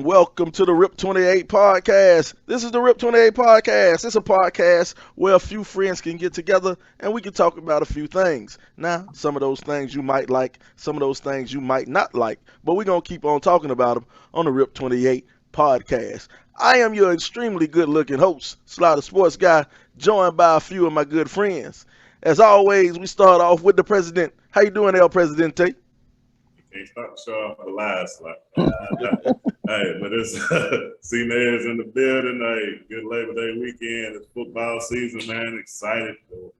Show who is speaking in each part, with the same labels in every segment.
Speaker 1: Welcome to the Rip 28 podcast. This is the Rip 28 podcast. It's a podcast where a few friends can get together and we can talk about a few things. Now, some of those things you might like, some of those things you might not like, but we're going to keep on talking about them on the Rip 28 podcast. I am your extremely good-looking host, Slaughter Sports Guy, joined by a few of my good friends. As always, we start off with the president. How you doing, El Presidente?
Speaker 2: Can't stop the show off the last like hey, but it's C-Ned's in the building. Hey, good Labor Day weekend. It's football season, man. Excited to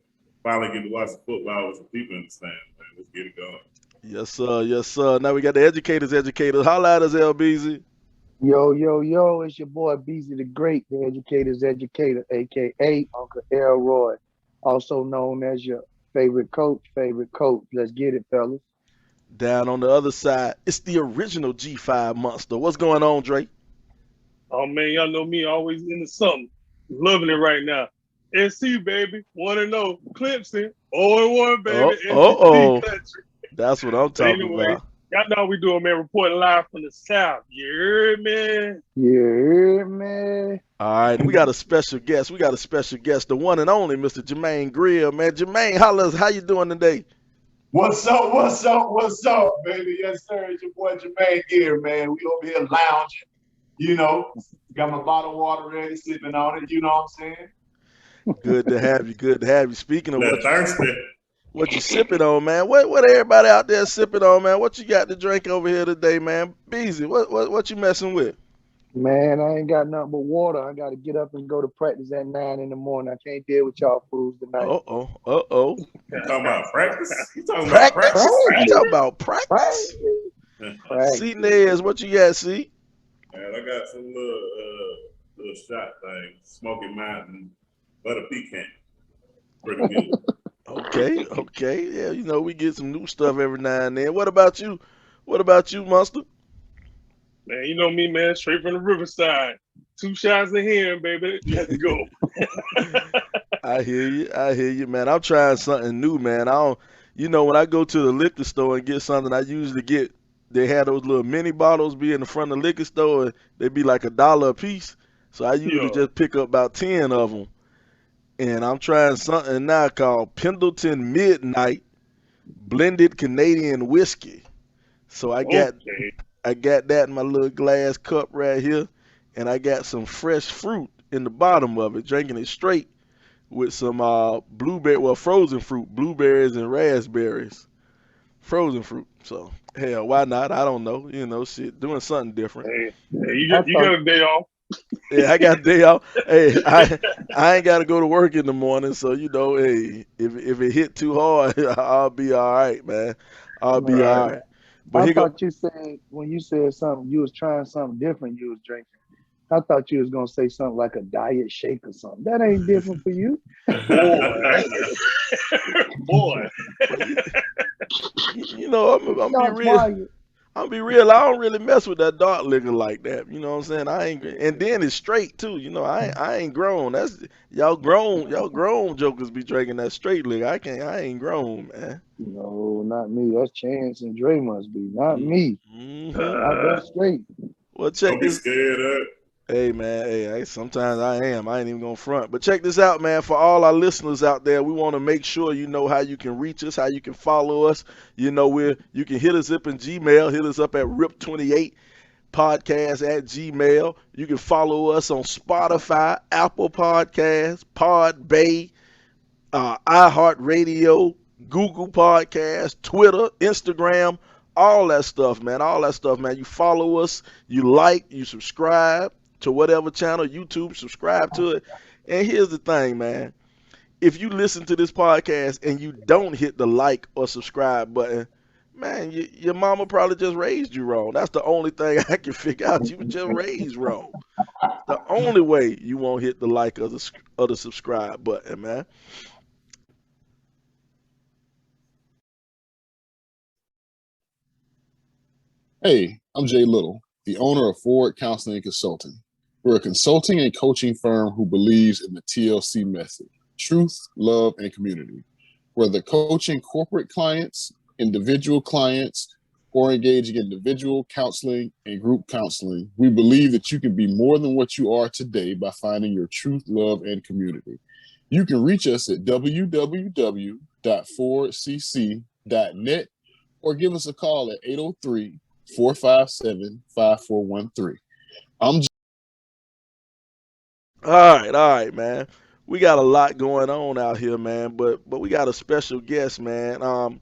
Speaker 2: finally get to watch the football with some people in the stands, man. Let's get it going.
Speaker 1: Yes, sir. Yes, sir. Now we got the educators. Holla at us, LBZ.
Speaker 3: Yo, it's your boy Beezy the Great, the educator's educator, a.k.a. Uncle Elroy, also known as your favorite coach. Let's get it, fellas.
Speaker 1: Down on the other side, it's the original G5 monster. What's going on, Dre?
Speaker 4: Oh, man, y'all know me, always into something. Loving it right now. SC, baby, 1-0. Clemson, 0-1, baby.
Speaker 1: Oh.
Speaker 4: Country.
Speaker 1: That's what I'm talking about.
Speaker 4: Y'all know how we doing, man. Reporting live from the South. You heard me?
Speaker 1: All right, we got a special guest. The one and only Mr. Jermaine Greer, man. Jermaine, holla, how you doing today?
Speaker 5: What's up, baby? Yes, sir. It's your boy Jermaine Greer, man. We over here lounging, Got my bottle of water ready, sipping on it, you know what I'm saying?
Speaker 1: Good to have you. Speaking of what you sipping on, man, what everybody out there sipping on, man? What you got to drink over here today, man? Beezy, what you messing with?
Speaker 3: Man, I ain't got nothing but water. I got to get up and go to practice at 9 in the morning. I can't deal with y'all fools tonight.
Speaker 2: You talking about practice?
Speaker 1: You talking about practice? C-Nez, what you got, C?
Speaker 2: Man, I got some little shot thing, Smoky Mountain butter pecan. Pretty good.
Speaker 1: Okay. Yeah, we get some new stuff every now and then. What about you, Monster?
Speaker 4: Man, you know me, man, straight from the Riverside. 2 shots in here, baby. Let's go.
Speaker 1: I hear you, man. I'm trying something new, man. When I go to the liquor store and get something, I usually they have those little mini bottles be in the front of the liquor store, and they be like $1 a piece. So I usually just pick up about 10 of them. And I'm trying something now called Pendleton Midnight Blended Canadian Whiskey. So I got that in my little glass cup right here, and I got some fresh fruit in the bottom of it, drinking it straight with some frozen fruit, blueberries and raspberries. Frozen fruit. So, hell, why not? I don't know. Doing something different.
Speaker 4: Hey, you got a day off.
Speaker 1: Yeah, I got a day off. Hey, I ain't got to go to work in the morning, so, hey, if it hit too hard, I'll be all right, man. I'll be all right. But
Speaker 3: I thought you said, when you said something, you was trying something different you was drinking. I thought you was going to say something like a diet shake or something. That ain't different for you.
Speaker 4: Boy.
Speaker 1: I'm be real. I don't really mess with that dark liquor like that. You know what I'm saying? And then it's straight too. I ain't grown. That's y'all grown jokers be drinking that straight liquor. I ain't grown, man.
Speaker 3: No, not me. That's Chance and Dre must be. Not me. I go straight.
Speaker 1: Well, check
Speaker 2: Don't be scared of it.
Speaker 1: Hey, man, sometimes I am. I ain't even going to front. But check this out, man. For all our listeners out there, we want to make sure you know how you can reach us, how you can follow us. You can hit us up in Gmail. Hit us up at rip28podcast@gmail. You can follow us on Spotify, Apple Podcasts, Podbay, iHeartRadio, Google Podcasts, Twitter, Instagram, all that stuff, man. You follow us, you like, you subscribe to whatever channel, YouTube, subscribe to it. And here's the thing, man. If you listen to this podcast and you don't hit the like or subscribe button, man, your mama probably just raised you wrong. That's the only thing I can figure out. You were just raised wrong. the only way you won't hit the like or the subscribe button, man.
Speaker 6: Hey, I'm Jay Little, the owner of Forward Counseling and Consulting. We're a consulting and coaching firm who believes in the TLC method: truth, love, and community. Whether coaching corporate clients, individual clients, or engaging in individual counseling and group counseling, we believe that you can be more than what you are today by finding your truth, love, and community. You can reach us at www.forwardcc.net or give us a call at 803-457-5413. I'm
Speaker 1: All right, man. We got a lot going on out here, man, but we got a special guest, man.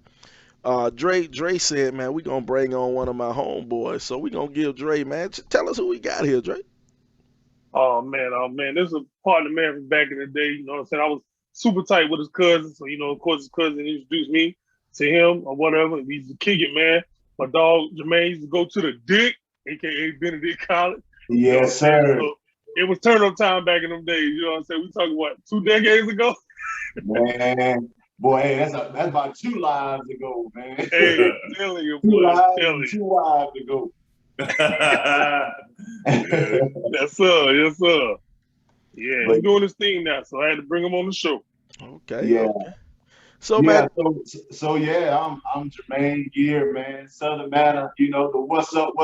Speaker 1: Dre said, man, we gonna bring on one of my homeboys, so we gonna give Dre, man. Tell us who we got here, Dre.
Speaker 4: Oh man, this is a partner man from back in the day. You know what I'm saying? I was super tight with his cousin, so of course his cousin introduced me to him or whatever. We used to kick it, man. My dog Jermaine used to go to the Dick, aka Benedict College.
Speaker 5: Yes, sir.
Speaker 4: So it was turn up time back in them days. You know what I'm saying? We talking what, 2 decades ago?
Speaker 5: Man, boy, hey, that's about 2 lives ago, man.
Speaker 4: Hey, I'm telling you,
Speaker 5: 2
Speaker 4: boy.
Speaker 5: lives, 2 lives ago.
Speaker 4: Yes, sir. Yes, sir. Yeah, he's doing his thing now, so I had to bring him on the show.
Speaker 1: Okay.
Speaker 5: Yeah.
Speaker 1: Okay. So,
Speaker 5: Yeah,
Speaker 1: man.
Speaker 5: so yeah, I'm Jermaine Greer, man. Southern Manna, the what's up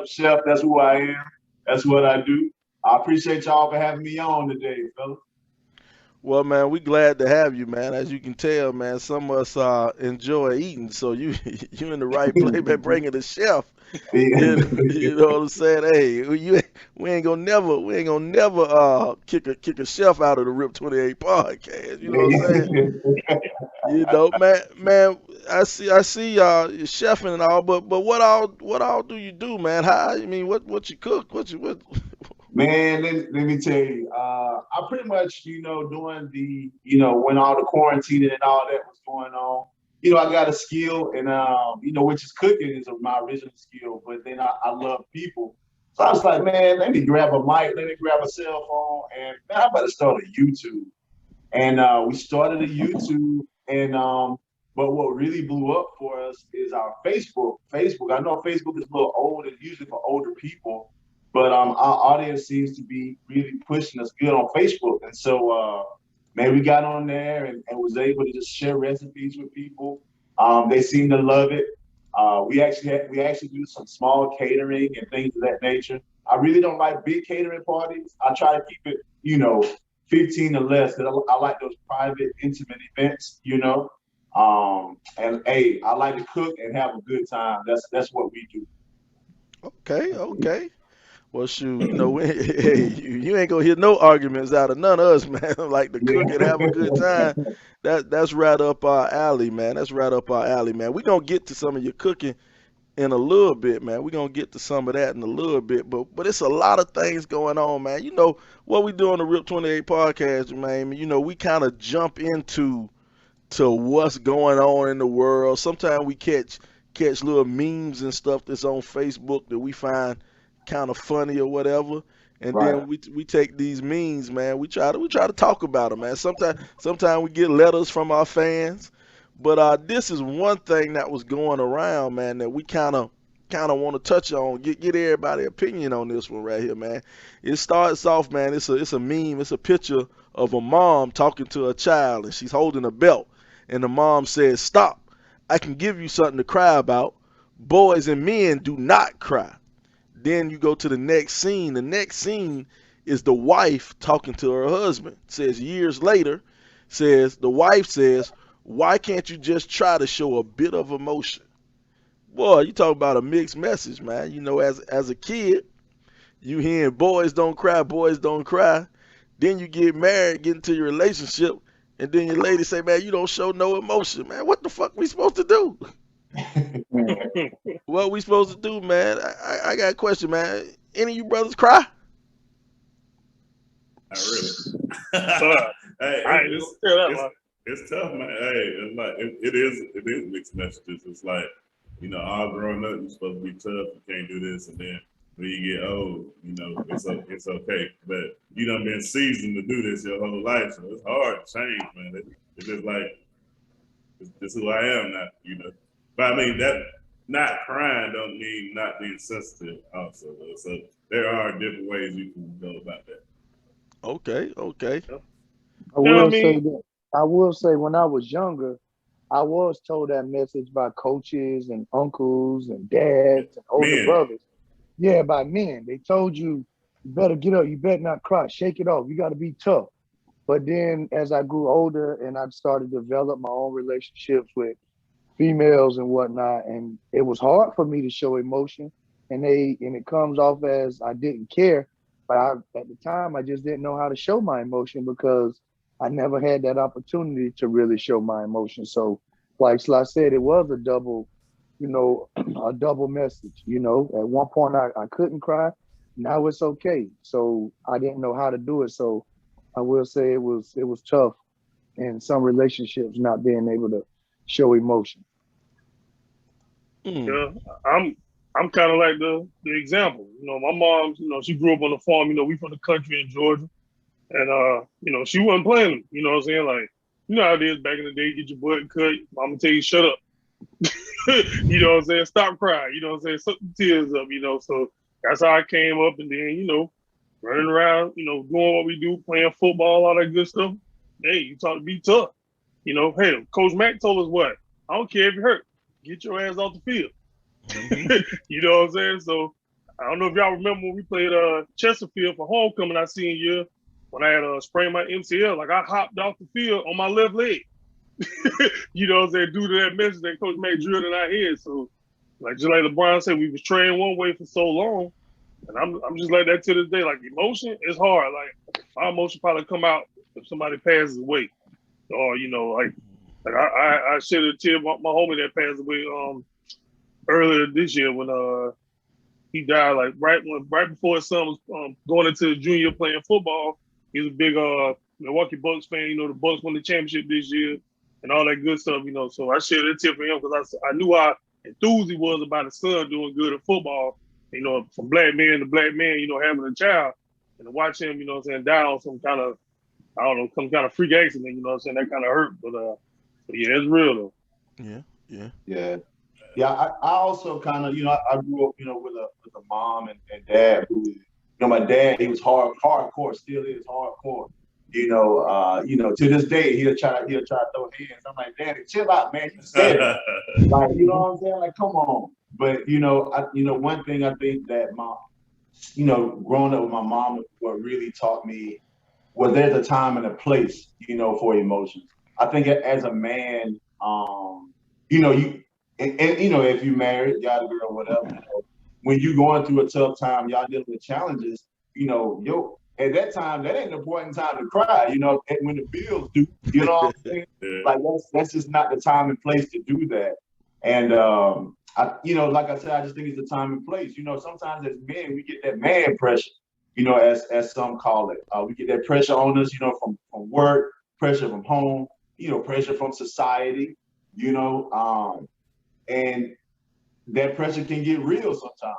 Speaker 5: chef. That's who I am. That's what I do. I appreciate y'all for having me on today, fellas.
Speaker 1: Well, man, we glad to have you, man. As you can tell, man, some of us enjoy eating, so you in the right place, man. Bringing the chef. You know what I'm saying? Hey, we ain't gonna never kick a chef out of the Rip 28 podcast. You know what I'm saying? Man, I see you're chefing and all, but what all do you do, man? What you cook? What
Speaker 5: Man, let me tell you, I pretty much, during the, when all the quarantining and all that was going on, I got a skill and, which is cooking is my original skill, but then I love people. So I was like, man, let me grab a mic, let me grab a cell phone, and man, I better start a YouTube. And we started a YouTube, and but what really blew up for us is our Facebook. I know Facebook is a little old, it's usually for older people, but our audience seems to be really pushing us good on Facebook. And so, man, we got on there and was able to just share recipes with people. They seem to love it. We actually do some small catering and things of that nature. I really don't like big catering parties. I try to keep it, 15 or less, because I like those private, intimate events, and hey, I like to cook and have a good time. That's what we do.
Speaker 1: Okay. Well, shoot, hey, you ain't gonna hear no arguments out of none of us, man. Like to cook and have a good time. That's right up our alley, man. That's right up our alley, man. We gonna get to some of your cooking in a little bit, man. We're gonna get to some of that in a little bit, but it's a lot of things going on, man. What we do on the Rip 28 podcast, man. We kind of jump into what's going on in the world. Sometimes we catch little memes and stuff that's on Facebook that we find kind of funny or whatever, and
Speaker 5: Right.
Speaker 1: then we take these memes, man. We try to talk about them, man. Sometimes we get letters from our fans. But this is one thing that was going around, man, that we kind of want to touch on, get everybody's opinion on this one right here, man. It starts off, man. It's a meme. It's a picture of a mom talking to a child, and she's holding a belt, and the mom says, "Stop! I can give you something to cry about. Boys and men do not cry." Then you go to the next scene. The next scene is the wife talking to her husband. It says years later, the wife says, "Why can't you just try to show a bit of emotion?" Boy, you talk about a mixed message, man. As a kid, you hearing boys don't cry. Then you get married, get into your relationship, and then your lady say, "Man, you don't show no emotion, man. What the fuck we supposed to do?" What we supposed to do, man? I got a question, man. Any of you brothers cry?
Speaker 2: Not really. Hey, it's tough, man. Hey, it's like it is mixed messages. It's like, all growing up, you're supposed to be tough. You can't do this, and then when you get old, you know, it's okay. But you done been seasoned to do this your whole life, so it's hard to change, man. It's just like, it's who I am now, you know. But I mean, that not crying don't mean not being sensitive also, though. So there are different ways you can go about that.
Speaker 1: Okay, okay.
Speaker 3: I will say that. I will say when I was younger, I was told that message by coaches and uncles and dads and older brothers. Yeah, by men. They told you, you better get up, you better not cry, shake it off, you got to be tough. But then as I grew older and I started to develop my own relationships with females and whatnot, and it was hard for me to show emotion, and it comes off as I didn't care, but at the time I just didn't know how to show my emotion because I never had that opportunity to really show my emotion. So like Sly said, it was a double, you know, a double message. You know, at one point I couldn't cry, now it's okay. So I didn't know how to do it. So I will say it was tough in some relationships not being able to show emotion.
Speaker 4: Yeah, I'm kind of like the example. You know, my mom, you know, she grew up on the farm. You know, we from the country in Georgia, and you know, she wasn't playing them. You know what I'm saying? Like, you know how it is back in the day. Get your butt cut. Mama tell you shut up. You know what I'm saying? Stop crying. You know what I'm saying? Suck the tears up. You know, so that's how I came up, and then you know, running around, you know, doing what we do, playing football, all that good stuff. Hey, you talk to be tough. You know, hey, Coach Mack told us what? I don't care if you're hurt. Get your ass off the field. You know what I'm saying? So I don't know if y'all remember when we played Chesterfield for homecoming our senior year, when I had sprained my MCL, like I hopped off the field on my left leg. You know what I'm saying? Due to that message that Coach Mack drilled in our head. So like just like LeBron said, we was trained one way for so long. And I'm just like that to this day. Like emotion is hard. Like my emotion probably come out if somebody passes away. Or, you know, like I shed a tear. My homie that passed away earlier this year when he died, like right before his son was going into junior playing football. He was a big Milwaukee Bucks fan. You know, the Bucks won the championship this year and all that good stuff. You know, so I shared a tear for him because I knew how enthused he was about his son doing good at football. You know, from black man to black man. You know, having a child and to watch him, you know, what I'm saying, die on some kind of, I don't know, some kind of freak accident. You know, what I'm saying, that kind of hurt, but yeah, it's real though.
Speaker 5: Yeah. I also kind of, you know, I grew up, you know, with a mom and dad who, you know, my dad, he was hardcore, still is hardcore. You know, to this day he'll try to throw hands. I'm like, Daddy, chill out, man. You said it. Like, you know what I'm saying? Like, come on. But you know, one thing I think that you know, growing up with my mom, what really taught me was there's a time and a place, you know, for emotions. I think as a man, you know, and you know, if you married, got a girl, whatever, you know, when you going through a tough time, y'all dealing with challenges, you know, at that time, that ain't the important time to cry, you know, when the bills do, you know what I'm saying? Like that's just not the time and place to do that. And you know, like I said, I just think it's the time and place. You know, sometimes as men, we get that man pressure, you know, as some call it. We get that pressure on us, you know, from work, pressure from home, you know, pressure from society, you know, and that pressure can get real sometimes.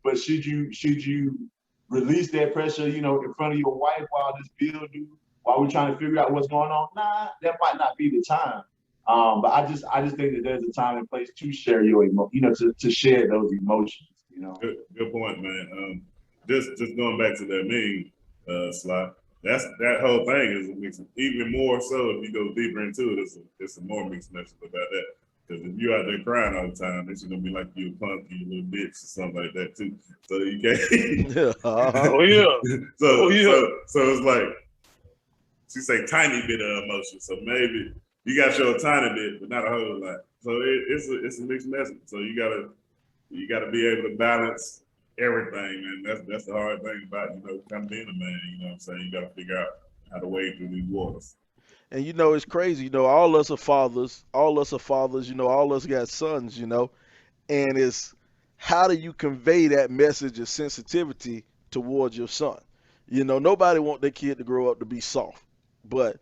Speaker 5: But should you release that pressure, you know, in front of your wife while this bill due, while we're trying to figure out what's going on? Nah, that might not be the time. But I just think that there's a time and place to share your you know, to share those emotions, you know.
Speaker 2: Good point, man. Just going back to that meme, Sly. That whole thing is even more so if you go deeper into it. It's a more mixed message about that. Because if you're out there crying all the time, it's gonna be like you a punk, you a little bitch, or something like that too. So you can't.
Speaker 4: Oh yeah.
Speaker 2: So it's like she say tiny bit of emotion. So maybe you got to show a tiny bit, but not a whole lot. So it's a mixed message. So you gotta be able to balance everything, man. That's the hard thing about, you know, kind of being a man. You know what I'm saying? You got to figure out how to wade through these waters.
Speaker 1: And you know, it's crazy. You know, all us are fathers. You know, all us got sons. You know, and it's how do you convey that message of sensitivity towards your son? You know, nobody want their kid to grow up to be soft, but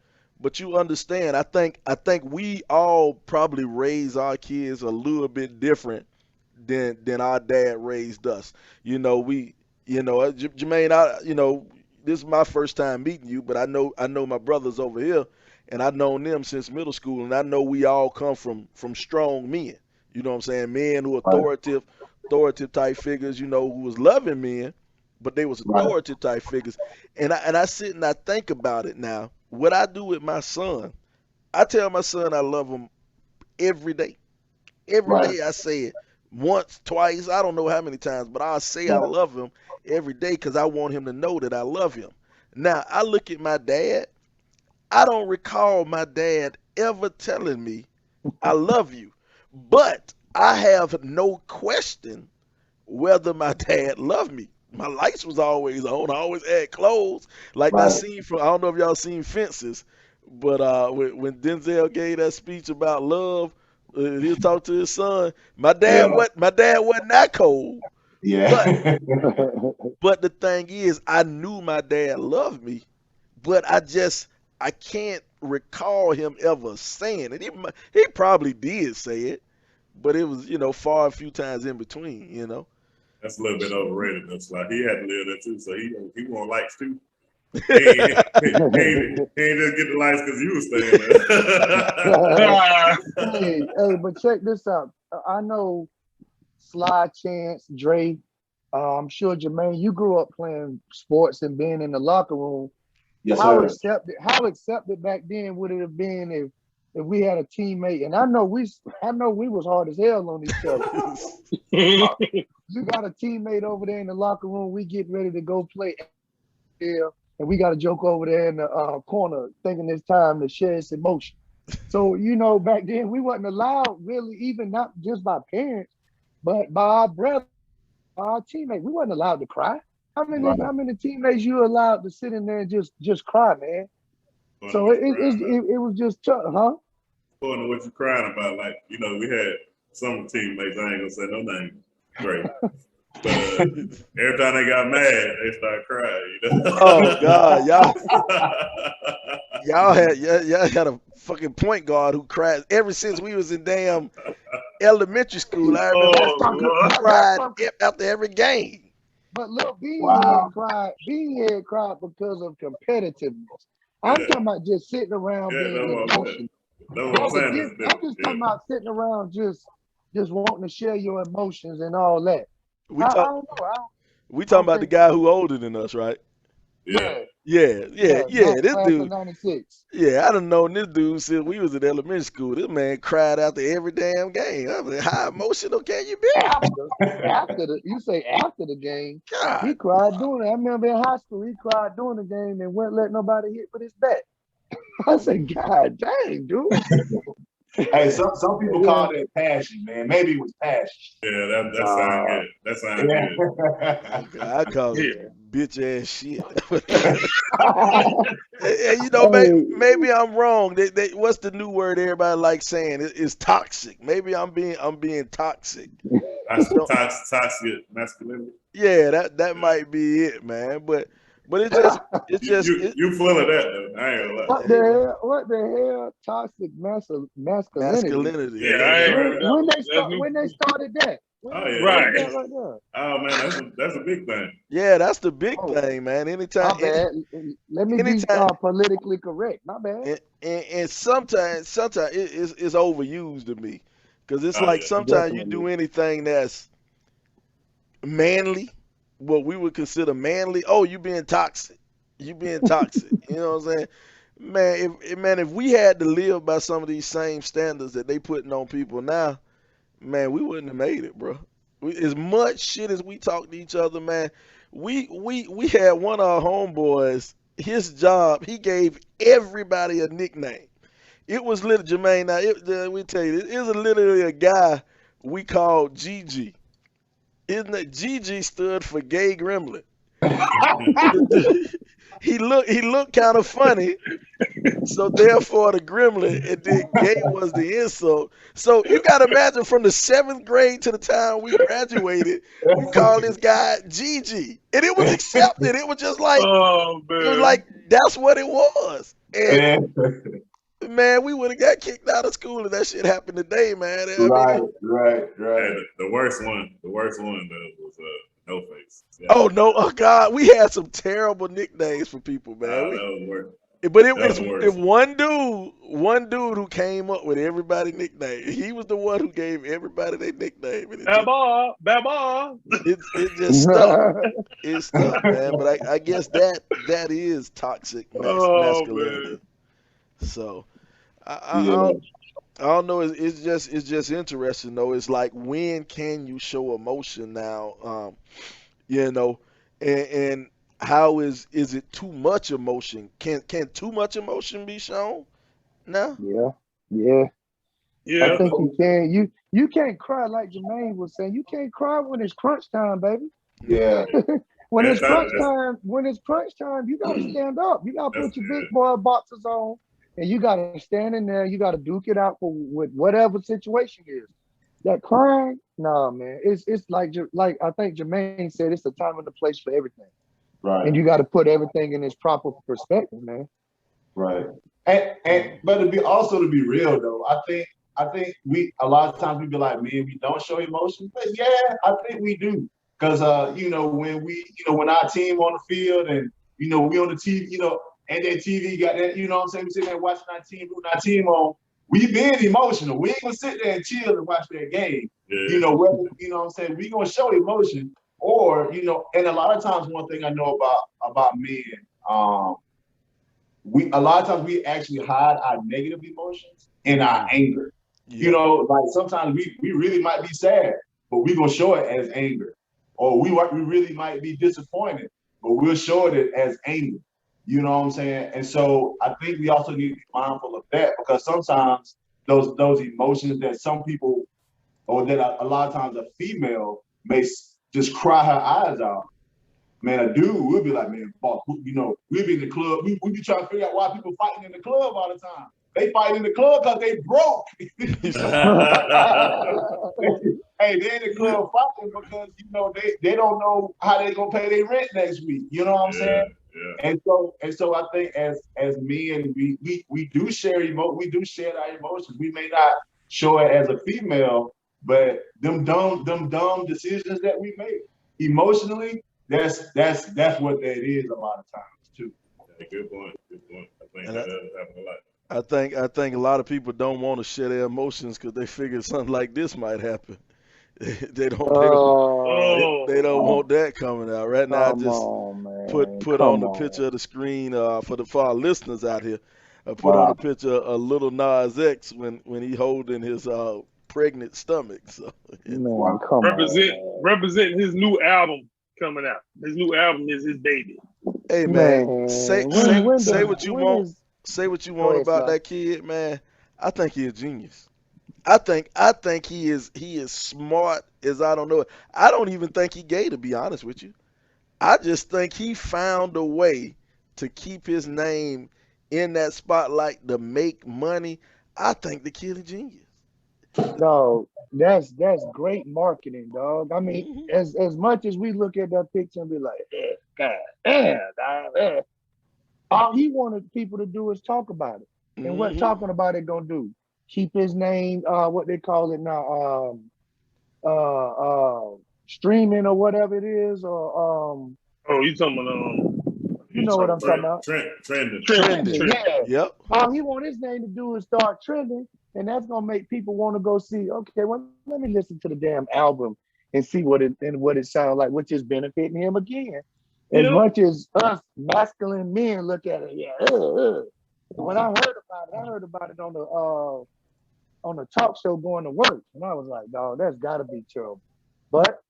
Speaker 1: you understand. I think we all probably raise our kids a little bit different than our dad raised us. You know, we You know, Jermaine, this is my first time meeting you, but I know my brothers over here, and I've known them since middle school, and I know we all come from strong men. You know what I'm saying? Men who are authoritative type figures. You know, who was loving men, but they was authoritative type figures. And I sit and I think about it now. What I do with my son, I tell my son I love him every day. Every day I say it. Once, twice, I don't know how many times, but I'll say I love him every day because I want him to know that I love him. Now, I look at my dad. I don't recall my dad ever telling me, I love you. But I have no question whether my dad loved me. My lights was always on. I always had clothes. Like that scene from, I don't know if y'all seen Fences, but when Denzel gave that speech about love, he was talking to his son. My dad wasn't that cold.
Speaker 5: Yeah.
Speaker 1: But the thing is, I knew my dad loved me, but I can't recall him ever saying it. He probably did say it, but it was, far a few times in between,
Speaker 2: That's a little bit overrated. That's like he had to live there too, so he want likes too. He ain't just get the likes because you was staying there.
Speaker 3: hey, but check this out. I know Sly, Chance, Dre. I'm sure Jermaine, you grew up playing sports and being in the locker room.
Speaker 5: Yes,
Speaker 3: how
Speaker 5: sir.
Speaker 3: accepted back then would it have been if we had a teammate? And I know we was hard as hell on each other. You got a teammate over there in the locker room. We get ready to go play here, and we got a joke over there in the corner, thinking it's time to share its emotion. So back then we wasn't allowed really, even not just by parents, but by our brother, our teammates. We wasn't allowed to cry. How many teammates you allowed to sit in there and just cry, man? So it was just tough, huh?
Speaker 2: According to what you're crying about, like, we had some teammates, I ain't gonna say no name, great. But every time they got mad, they started crying,
Speaker 1: Oh God, y'all had a fucking point guard who cried ever since we was in damn elementary school. I remember he cried after every game.
Speaker 3: But look, Beanhead cried because of competitiveness. I'm talking about just sitting around being emotional. I'm just talking about sitting around just wanting to share your emotions and all that.
Speaker 1: We talking about the guy who older than us, right?
Speaker 2: Yeah.
Speaker 1: This dude.
Speaker 3: 96.
Speaker 1: Yeah, I done known this dude since we was in elementary school. This man cried after every damn game. I mean, how emotional can you be?
Speaker 3: After the game, God, he cried doing it. I remember in high school, he cried during the game and wouldn't let nobody hit with his bat. I said, God dang, dude.
Speaker 5: Hey, some people call that passion, man. Maybe it was passion.
Speaker 2: Yeah, that sounds good. That sounds
Speaker 1: good. I call it bitch ass shit. Maybe I'm wrong. What's the new word everybody likes saying? It's toxic. Maybe I'm being toxic.
Speaker 2: Toxic masculinity.
Speaker 1: Yeah, that might be it, man. But it's just
Speaker 2: you full of that though. I ain't gonna lie.
Speaker 3: What the hell? Toxic masculinity.
Speaker 2: Yeah.
Speaker 3: When they started that.
Speaker 2: Right. Oh man, that's a big thing.
Speaker 1: Yeah, that's the big thing, man. Anytime.
Speaker 3: My bad. Let me be politically correct. My bad.
Speaker 1: And sometimes it's overused to me, because it's like sometimes you do anything that's manly, what we would consider manly. Oh, you being toxic. You know what I'm saying? Man, if we had to live by some of these same standards that they putting on people now, man, we wouldn't have made it, bro. As much shit as we talk to each other, man, we had one of our homeboys, his job, he gave everybody a nickname. It was literally, Jermaine, now, we tell you, it was literally a guy we called Gigi. Isn't it? Gigi stood for gay gremlin. He looked kind of funny, so therefore the gremlin, and then gay was the insult. So you got to imagine, from the 7th grade to the time we graduated, we called this guy Gigi, and it was accepted. It was just like, it was like that's what it was. And man, we would have got kicked out of school if that shit happened today, man.
Speaker 5: Right.
Speaker 2: The worst one though was No face. Yeah.
Speaker 1: Oh no! Oh God, we had some terrible nicknames for people, man.
Speaker 2: That was worse.
Speaker 1: But
Speaker 2: That was worse.
Speaker 1: if one dude who came up with everybody nickname. He was the one who gave everybody their nickname. And
Speaker 4: Baba.
Speaker 1: it just stuck. It stuck, man. But I guess that is toxic masculinity.
Speaker 4: Man.
Speaker 1: So I don't know. It's just interesting though. It's like, when can you show emotion now? You know, and how is it too much emotion? Can too much emotion be shown now?
Speaker 3: Yeah.
Speaker 4: Yeah.
Speaker 3: I think you can. You can't cry, like Jermaine was saying. You can't cry when it's crunch time, baby.
Speaker 5: Yeah.
Speaker 3: When it's crunch time, you gotta stand up. You gotta put your big boy boxers on, and you gotta stand in there. You gotta duke it out with whatever situation is. That crying, nah, man. It's like I think Jermaine said, it's a time and a place for everything.
Speaker 5: Right.
Speaker 3: And you got to put everything in its proper perspective, man.
Speaker 5: Right. But to be real though, I think we a lot of times we be like, man, we don't show emotion. But yeah, I think we do. Because when our team on the field and we on the TV, and that TV got that, what I'm saying, we sitting there watching our team, rooting our team on. We being emotional. We ain't gonna sit there and chill and watch that game.
Speaker 2: Yeah.
Speaker 5: Whether, what I'm saying, we gonna show emotion, or and a lot of times, one thing I know about men, a lot of times we actually hide our negative emotions in our anger.
Speaker 1: Yeah.
Speaker 5: Like sometimes we really might be sad, but we gonna show it as anger, or we really might be disappointed, but we'll show it as anger. You know what I'm saying? And so I think we also need to be mindful of that, because sometimes those emotions that some people, or that a lot of times a female may just cry her eyes out. Man, a dude will be like, man, fuck, we be in the club. We be trying to figure out why people fighting in the club all the time. They fight in the club because they broke. Hey, they in the club fighting because they don't know how they gonna pay their rent next week. You know what I'm saying?
Speaker 2: Yeah.
Speaker 5: And so I think as men, we do share we do share our emotions. We may not show it as a female, but them dumb decisions that we make emotionally, that's what that is a lot of times too.
Speaker 2: Yeah, good point. I think that happens a lot.
Speaker 1: I think a lot of people don't want to share their emotions because they figure something like this might happen. They don't want that coming out right now. Put on the picture of the screen for our listeners out here. Put on a picture of Lil Nas X when he holding his pregnant stomach. So
Speaker 3: man,
Speaker 1: representing
Speaker 4: his new album coming out. His new album is his baby.
Speaker 1: Hey man, say what you want. Say what you want about that kid, man. I think he's a genius. I think he is smart as I don't know. I don't even think he gay, to be honest with you. I just think he found a way to keep his name in that spotlight to make money. I think the kid is genius.
Speaker 3: No, that's great marketing, dog. I mean, as much as we look at that picture and be like, God, all he wanted people to do is talk about it. And what talking about it gonna do? Keep his name, what they call it now, streaming or whatever it is, or
Speaker 4: you talking about
Speaker 3: you know what I'm talking about?
Speaker 2: Trending.
Speaker 3: Yeah.
Speaker 1: Yep.
Speaker 3: All he want his name to do is start trending, and that's gonna make people want to go see. Okay, well, let me listen to the damn album and see what it sounds like, which is benefiting him again. As much as us masculine men look at it, When I heard about it on the talk show going to work, and I was like, dog, that's got to be terrible. But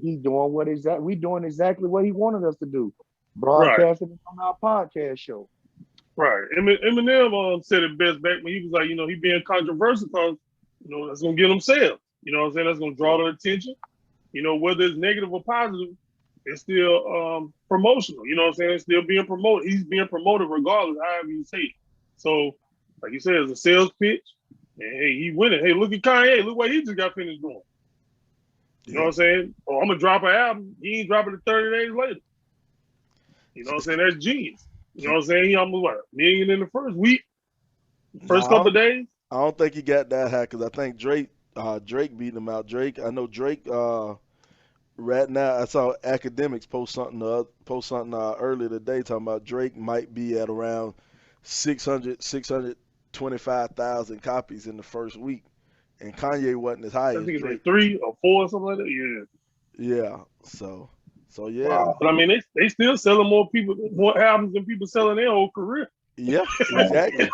Speaker 3: we doing exactly what he wanted us to do, broadcasting it on our podcast show.
Speaker 4: Right. Eminem said it best back when he was like, he being controversial because, that's gonna get him sales. You know what I'm saying? That's gonna draw the attention. Whether it's negative or positive, it's still promotional. You know what I'm saying? It's still being promoted. He's being promoted regardless, however you say it. So, like you said, it's a sales pitch. And hey, he winning. Hey, look at Kanye. Look what he just got finished doing. You know what I'm saying? Oh, I'm gonna drop an album. He ain't dropping it 30 days later. You know what I'm saying? That's genius. You know what I'm saying? He almost $1 million in the first week, first couple of days.
Speaker 1: I don't think he got that high because I think Drake beat him out. I know Drake Right now, I saw academics post something earlier today talking about Drake might be at around 625,000 copies in the first week, and Kanye wasn't as high
Speaker 4: I
Speaker 1: as
Speaker 4: think it's
Speaker 1: Drake.
Speaker 4: like 3 or 4 or something like that. Yeah.
Speaker 1: Yeah, so yeah.
Speaker 3: Wow.
Speaker 4: But I mean, they still selling more albums than people selling their whole career.
Speaker 1: Yeah, exactly.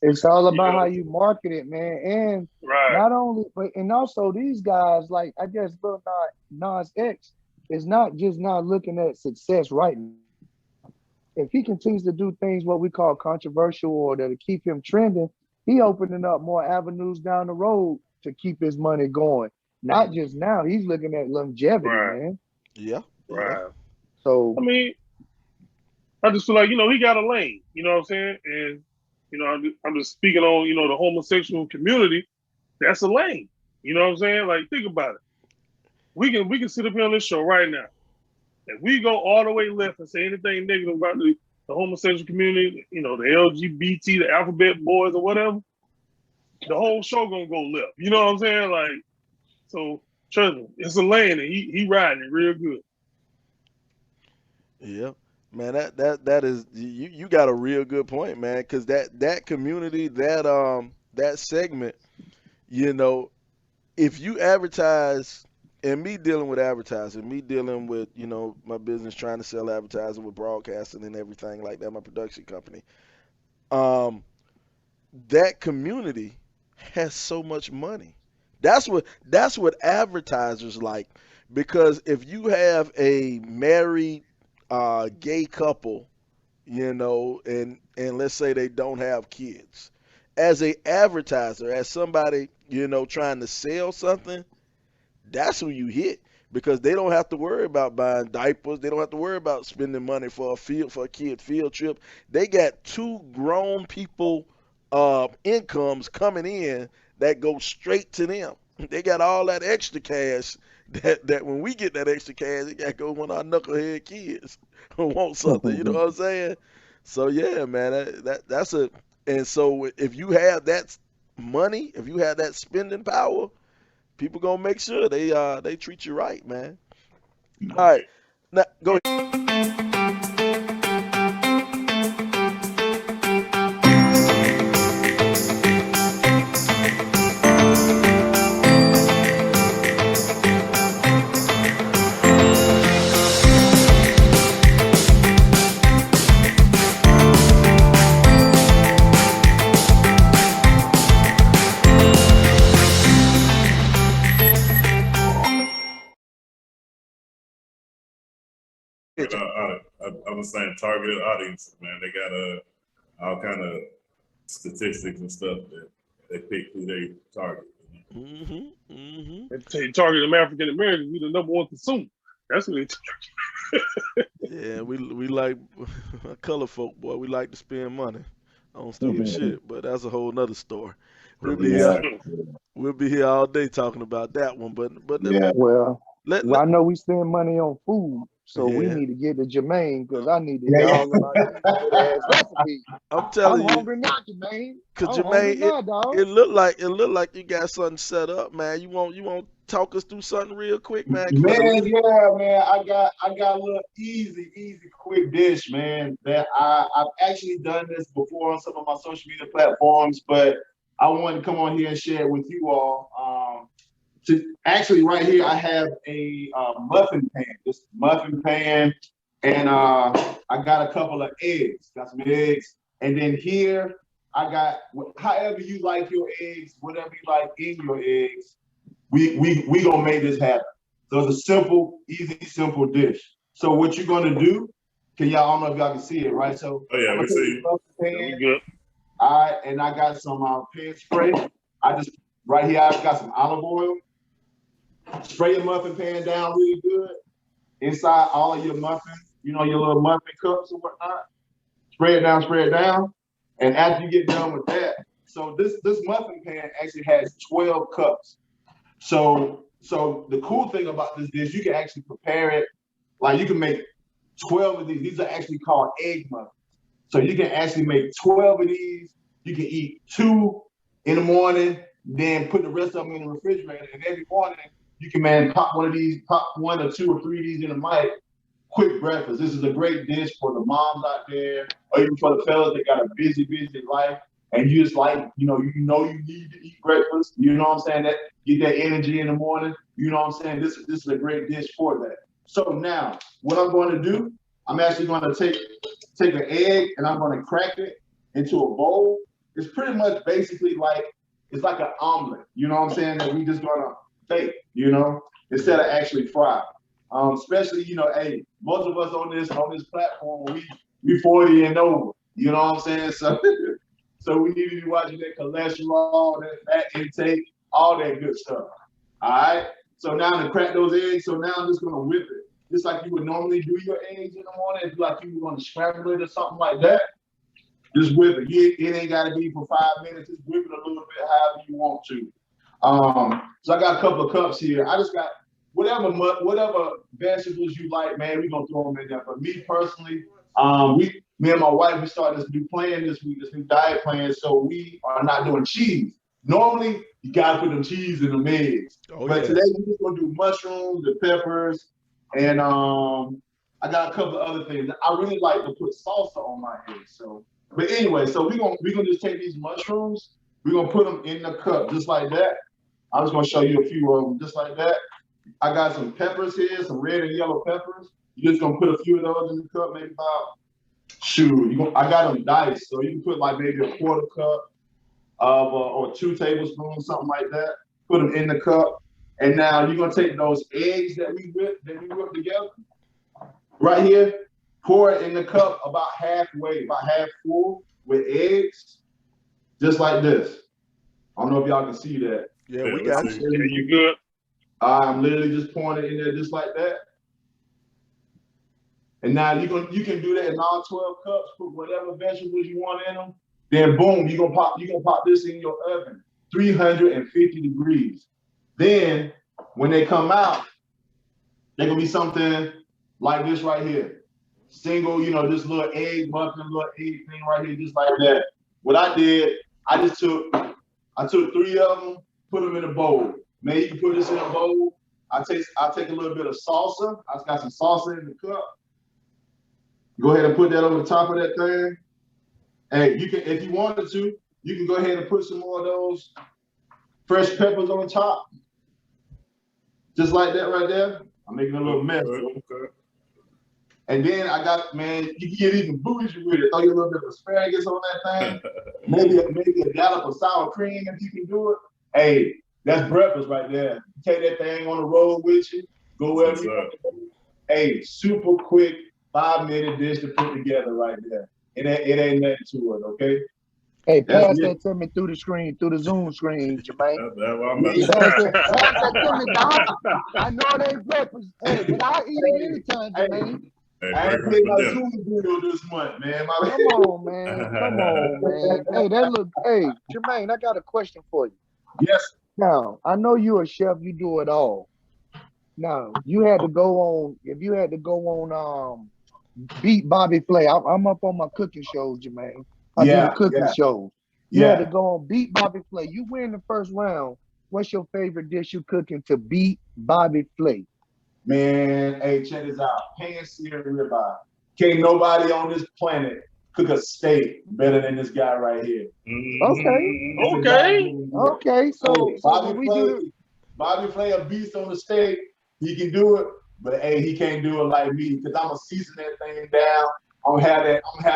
Speaker 3: It's all about
Speaker 4: You know?
Speaker 3: how you market it, man. And
Speaker 4: Right.
Speaker 3: not only, but and also these guys, like I guess Lil Nas X is not just not looking at success right now. If he continues to do things what we call controversial or that'll keep him trending, he opening up more avenues down the road to keep his money going. Not just now, he's looking at longevity,
Speaker 4: Right.
Speaker 3: man.
Speaker 1: Yeah,
Speaker 4: Right.
Speaker 3: So
Speaker 4: I mean, I just feel like, he got a lane, you know what I'm saying? And, I'm just speaking on, the homosexual community. That's a lane. You know what I'm saying? Like, think about it. We can sit up here on this show right now. If we go all the way left and say anything negative about the homosexual community, the LGBT, the alphabet boys or whatever, the whole show gonna go left. You know what I'm saying? Like, so trust me, it's a lane and he riding it real good.
Speaker 1: yeah, man. That is you got a real good point, man. Because that community, that segment, if you advertise, and me dealing with advertising, me dealing with my business trying to sell advertising with broadcasting and everything like that, my production company, that community has so much money. That's what advertisers like, because if you have a married gay couple, and let's say they don't have kids, as a advertiser, as somebody trying to sell something, that's who you hit, because they don't have to worry about buying diapers. They don't have to worry about spending money for a kid field trip. They got two grown people incomes coming in that go straight to them. They got all that extra cash that when we get that extra cash, it got to go when our knucklehead kids want something. You know what I'm saying? So yeah, man, that's a and so if you have that money, if you have that spending power, people gonna make sure they treat you right, man. All right, now go ahead.
Speaker 2: I was saying targeted audiences, man. They got all kind of statistics and stuff that they pick who they target.
Speaker 4: They target them African Americans, we the number one consumer. That's what they target.
Speaker 1: Yeah, we like color folk, boy. We like to spend money on stupid shit, but that's a whole nother story. We'll be here all day talking about that one, but
Speaker 5: Yeah.
Speaker 3: well, I know we spend money on food, so we need to get to Jermaine because I need to hear all about these good-ass recipes.
Speaker 1: I'm telling
Speaker 3: I'm hungry now, Jermaine.
Speaker 1: Cause Jermaine, it looked like you got something set up, man. You want talk us through something real quick, man?
Speaker 5: Man, yeah, man. I got a little easy, quick dish, man. That I've actually done this before on some of my social media platforms, but I wanted to come on here and share it with you all. Actually, right here, I have a muffin pan. This muffin pan, and I got a couple of eggs. Got some eggs, and then here I got however you like your eggs, whatever you like in your eggs. We gonna make this happen. So it's a simple, easy, simple dish. So what you're gonna do? I don't know if y'all can see it, right? So
Speaker 2: we see.
Speaker 4: Good.
Speaker 5: All right, and I got some pan spray. Right here, I've got some olive oil. Spray your muffin pan down really good. Inside all of your muffins, your little muffin cups and whatnot. Spray it down. And after you get done with that, so this muffin pan actually has 12 cups. So the cool thing about this dish, you can actually prepare it, like you can make 12 of these. These are actually called egg muffins. So you can actually make 12 of these. You can eat 2 in the morning, then put the rest of them in the refrigerator. And every morning, you can, man, pop one or two or three of these in the mic. Quick breakfast. This is a great dish for the moms out there, or even for the fellas that got a busy life, and you just like, you need to eat breakfast. You know what I'm saying? That get that energy in the morning. You know what I'm saying? This is a great dish for that. So now, what I'm going to do, I'm actually going to take an egg and I'm going to crack it into a bowl. It's pretty much basically like, it's like an omelet. You know what I'm saying? That we just going to bake, instead of actually fry. Especially, hey, most of us on this platform, we 40 and over. You know what I'm saying? So we need to be watching that cholesterol, that fat intake, all that good stuff. All right. So now to crack those eggs, so now I'm just gonna whip it, just like you would normally do your eggs in the morning. It's like you were gonna scramble it or something like that. Just whip it. It ain't gotta be for 5 minutes. Just whip it a little bit, however you want to. So I got a couple of cups here. I just got whatever vegetables you like, man. We're gonna throw them in there. But me personally, me and my wife, we started this new plan this week, this new diet plan. So we are not doing cheese. Normally, you gotta put them cheese in the eggs. But today we're just gonna do mushrooms, the peppers, and I got a couple of other things. I really like to put salsa on my eggs. So, but anyway, so we're gonna just take these mushrooms. We're gonna put them in the cup just like that. I'm just gonna show you a few of them just like that. I got some peppers here, some red and yellow peppers. You're just gonna put a few of those in the cup, maybe about, I got them diced, so you can put like maybe a quarter cup of, or 2 tablespoons, something like that. Put them in the cup. And now you're gonna take those eggs that we whipped together, right here, pour it in the cup about half full with eggs, just like this. I don't know if y'all can see that.
Speaker 1: Yeah, we got
Speaker 4: you. You good?
Speaker 5: I'm literally just pouring it in there just like that. And now you can do that in all 12 cups, put whatever vegetables you want in them. Then boom, you're gonna pop this in your oven, 350 degrees. Then when they come out, they're gonna be something like this right here. Single, this little egg muffin, little egg thing right here, just like that. What I did, I took 3 of them, put them in a bowl. Man, you can put this in a bowl. I'll take a little bit of salsa. I got some salsa in the cup. Go ahead and put that over the top of that thing. Hey, you can, if you wanted to, you can go ahead and put some more of those fresh peppers on top. Just like that right there. I'm making a little mess. Okay. And then I got, man, you can get even bougie with it. Throw you a little bit of asparagus on that thing. maybe a dollop of sour cream if you can do it. Hey, that's breakfast right there. Take that thing on the road with you. Go wherever you want to go. Hey, super quick 5-minute dish to put together right there. It ain't nothing to it, okay?
Speaker 3: Hey, pass that to me through the screen, through the Zoom screen, Jermaine. Pass that to me, dog. I know it ain't breakfast, but I'll eat it anytime, Jermaine.
Speaker 5: I ain't paid my Zoom bill this month, man.
Speaker 3: Come on, man. Hey, Jermaine, I got a question for you.
Speaker 5: Yes.
Speaker 3: Now, I know you're a chef, you do it all. Now, if you had to go on Beat Bobby Flay. I'm up on my cooking shows, Jermaine. I do the cooking shows. You had to go on Beat Bobby Flay. You win the first round. What's your favorite dish you cooking to beat Bobby Flay?
Speaker 5: Man, hey, check this out. Pan-seared ribeye. Can't nobody on this planet cook a steak better than this guy right here.
Speaker 3: Okay. So
Speaker 5: Bobby Flay a beast on the steak. He can do it, but hey, he can't do it like me because I'm gonna season that thing down. I'm gonna have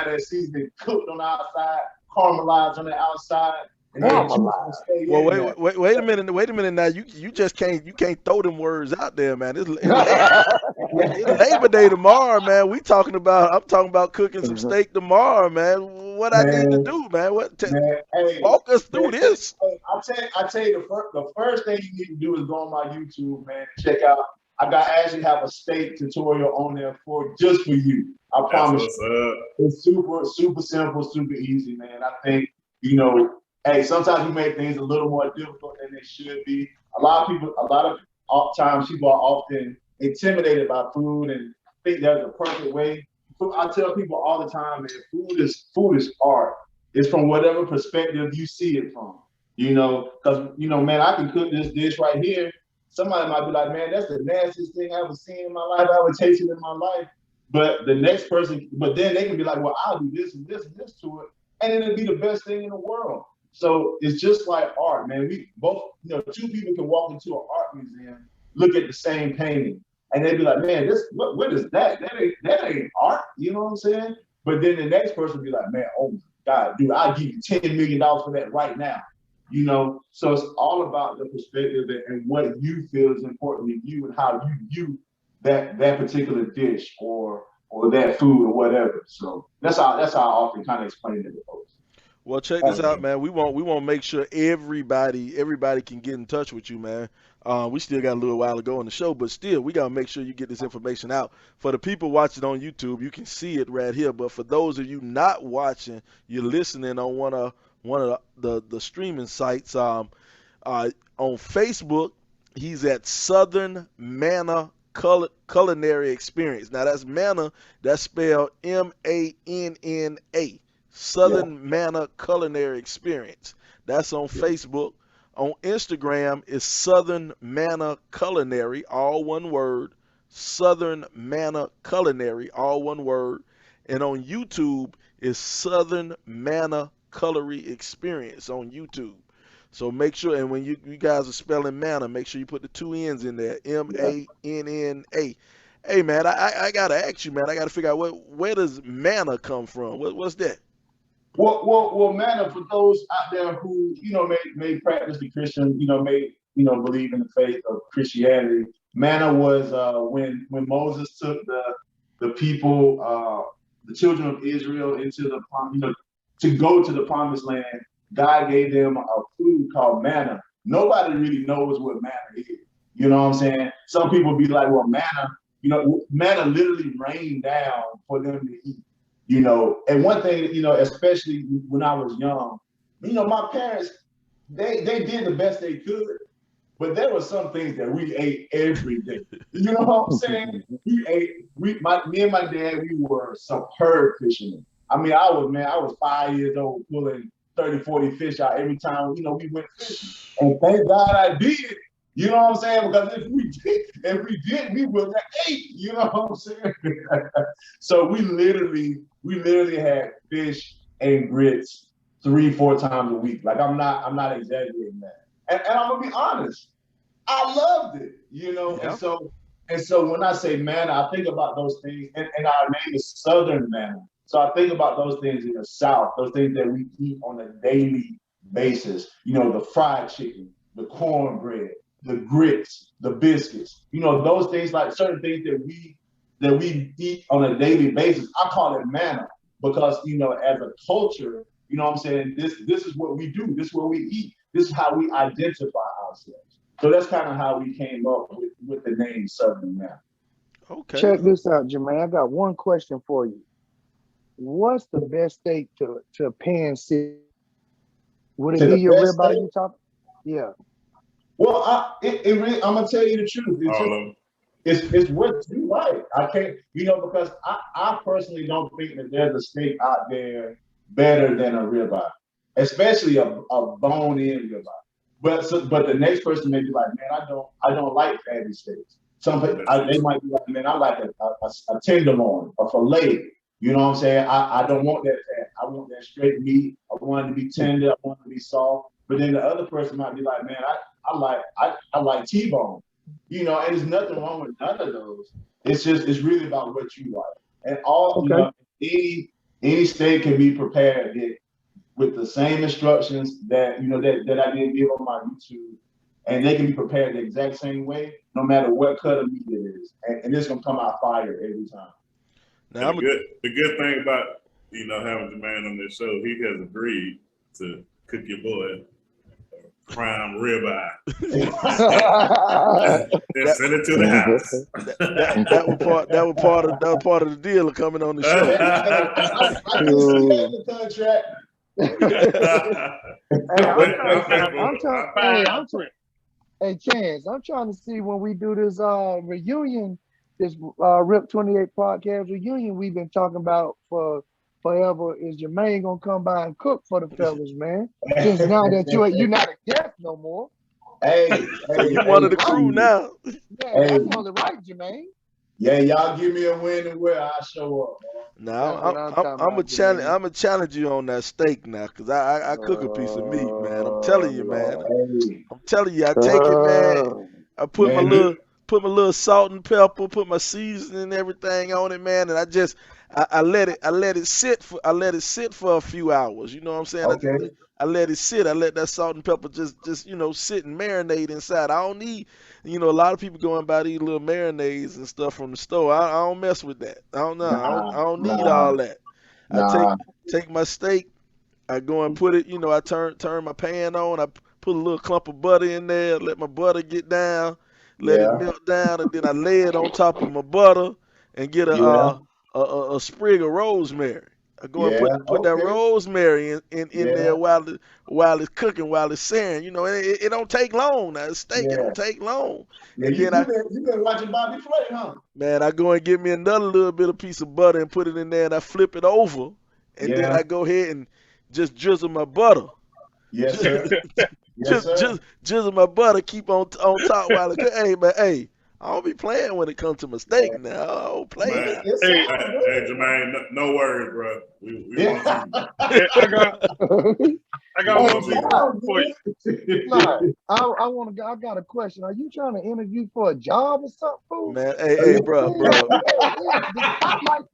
Speaker 5: that seasoning cooked on the outside, caramelized on the outside.
Speaker 1: Well, wait a minute now. You just can't throw them words out there, man. It's Labor Day tomorrow, man. I'm talking about cooking some steak tomorrow, man. What I need to do, man? Walk us through this.
Speaker 5: I tell you, the first thing you need to do is go on my YouTube, man, and check out. I actually have a steak tutorial on there just for you. I promise you. It's super, super simple, super easy, man. I think, hey, sometimes we make things a little more difficult than they should be. A lot of times people are often intimidated by food and think there's a perfect way. I tell people all the time, man, food is art. It's from whatever perspective you see it from, because, man, I can cook this dish right here somebody might be like, man, that's the nastiest thing I ever seen in my life. I ever tasted in my life. But the next person, but then they can be like, well, I'll do this and this and this to it, and it'll be the best thing in the world. So it's just like art, man. We both, two people can walk into an art museum, look at the same painting, and they'd be like, man, what is that? That ain't art, you know what I'm saying? But then the next person would be like, man, oh my God, dude, I'll give you $10 million for that right now. So it's all about the perspective and what you feel is important to you and how you view that particular dish or that food or whatever. So that's how I often kind of explain it to folks.
Speaker 1: Well, check this out, man. We want to make sure everybody can get in touch with you, man. We still got a little while to go on the show, but still, we gotta make sure you get this information out. For the people watching on YouTube, you can see it right here. But for those of you not watching, you're listening on one of the streaming sites. On Facebook, he's at Southern Manna Culinary Experience. Now that's Manna, that's spelled MANNA. Southern Manna Culinary Experience. That's on Facebook. On Instagram is Southern Manna Culinary, all one word. Southern Manna Culinary, all one word. And on YouTube is Southern Manna Culinary Experience on YouTube. So make sure, and when you guys are spelling manna, make sure you put the two N's in there, MANNA. Hey man, I gotta ask you, man. I gotta figure out where does manna come from? What's that?
Speaker 5: Well, manna, for those out there who may practice the Christian, may believe in the faith of Christianity. Manna was when Moses took the people, the children of Israel into the to go to the promised land. God gave them a food called manna. Nobody really knows what manna is. You know what I'm saying? Some people be like, well, manna literally rained down for them to eat. And one thing, especially when I was young, my parents, they did the best they could, but there were some things that we ate every day. You know what I'm saying? Me and my dad, we were superb fishermen. I mean, I was 5 years old pulling 30, 40 fish out every time, we went fishing. And thank God I did. You know what I'm saying? Because if we did, we would have ate. You know what I'm saying? So we literally had fish and grits 3-4 times a week. Like I'm not exaggerating that. And I'm gonna be honest, I loved it. Yeah. And so when I say manna, I think about those things, and our name is Southern Manna. So I think about those things in the South, those things that we eat on a daily basis. The fried chicken, the cornbread, the grits, the biscuits, those things, like certain things that we eat on a daily basis. I call it manna because, as a culture, what I'm saying, this is what we do. This is what we eat. This is how we identify ourselves. So that's kind of how we came up with the name Southern Manna.
Speaker 1: Okay.
Speaker 3: Check this out, Jermaine. I got one question for you. What's the best steak to pan sit? Would it be your ribeye you talk? Yeah.
Speaker 5: Well, I'm gonna tell you the truth. It's what you like. I can't, because I personally don't think that there's a steak out there better than a ribeye, especially a bone-in ribeye. But the next person may be like, man, I don't like fatty steaks. Some people they might be like, man, I like a tenderloin, a fillet. You know what I'm saying? I don't want that fat. I want that straight meat. I want it to be tender. I want it to be soft. But then the other person might be like, man, I like T-bone. And there's nothing wrong with none of those. It's really about what you like. And all any steak can be prepared with the same instructions that that I didn't give on my YouTube, and they can be prepared the exact same way, no matter what cut of meat it is, and it's gonna come out fire every time.
Speaker 2: Now, the good thing about having Jermaine on this show, he has agreed to cook your boy prime ribeye. And send it to the house.
Speaker 1: That was part of the deal of coming on the show.
Speaker 5: I can see the contract.
Speaker 3: Hey, Chance, I'm trying to see when we do this reunion, this RIP 28 podcast reunion we've been talking about for forever. Is Jermaine gonna come by and cook for the fellas, man? Since now that you're not a guest no more.
Speaker 5: Hey,
Speaker 1: You one of the crew now.
Speaker 3: Yeah, that's only right, Jermaine.
Speaker 5: Yeah, y'all give me a win and where I show up, bro.
Speaker 1: Now I'm a challenge. I'm a challenge you on that steak now, cause I cook a piece of meat, man. I'm telling you, man. I'm telling you, I take it, man. I put my little salt and pepper, put my seasoning and everything on it, man, and I let it sit for a few hours. You know what I'm saying?
Speaker 5: Okay.
Speaker 1: I let it sit. I let that salt and pepper just sit and marinate inside. I don't need, a lot of people going by these little marinades and stuff from the store. I don't mess with that. I don't know. I don't need all that. I take my steak. I go and put it. I turn my pan on. I put a little clump of butter in there. Let my butter get down. Let it melt down, and then I lay it on top of my butter and get a sprig of rosemary. I go and put that rosemary in there while it's cooking, while it's searing. It don't take long. Now the steak, it don't take long.
Speaker 5: Yeah,
Speaker 1: and
Speaker 5: you've been watching Bobby Flay, huh?
Speaker 1: Man, I go and get me another little bit of piece of butter and put it in there, and I flip it over, and then I go ahead and just drizzle my butter.
Speaker 5: Yes, sir.
Speaker 1: Just drizzle my butter, keep on top while it cooks. Hey, man, hey. I don't be playing when it comes to mistake now. I don't play now.
Speaker 2: Hey, Jermaine, no worries, bro. We want
Speaker 4: you. I got one for you.
Speaker 3: I got a question. Are you trying to interview for a job or something, fool?
Speaker 1: Man, hey, bro.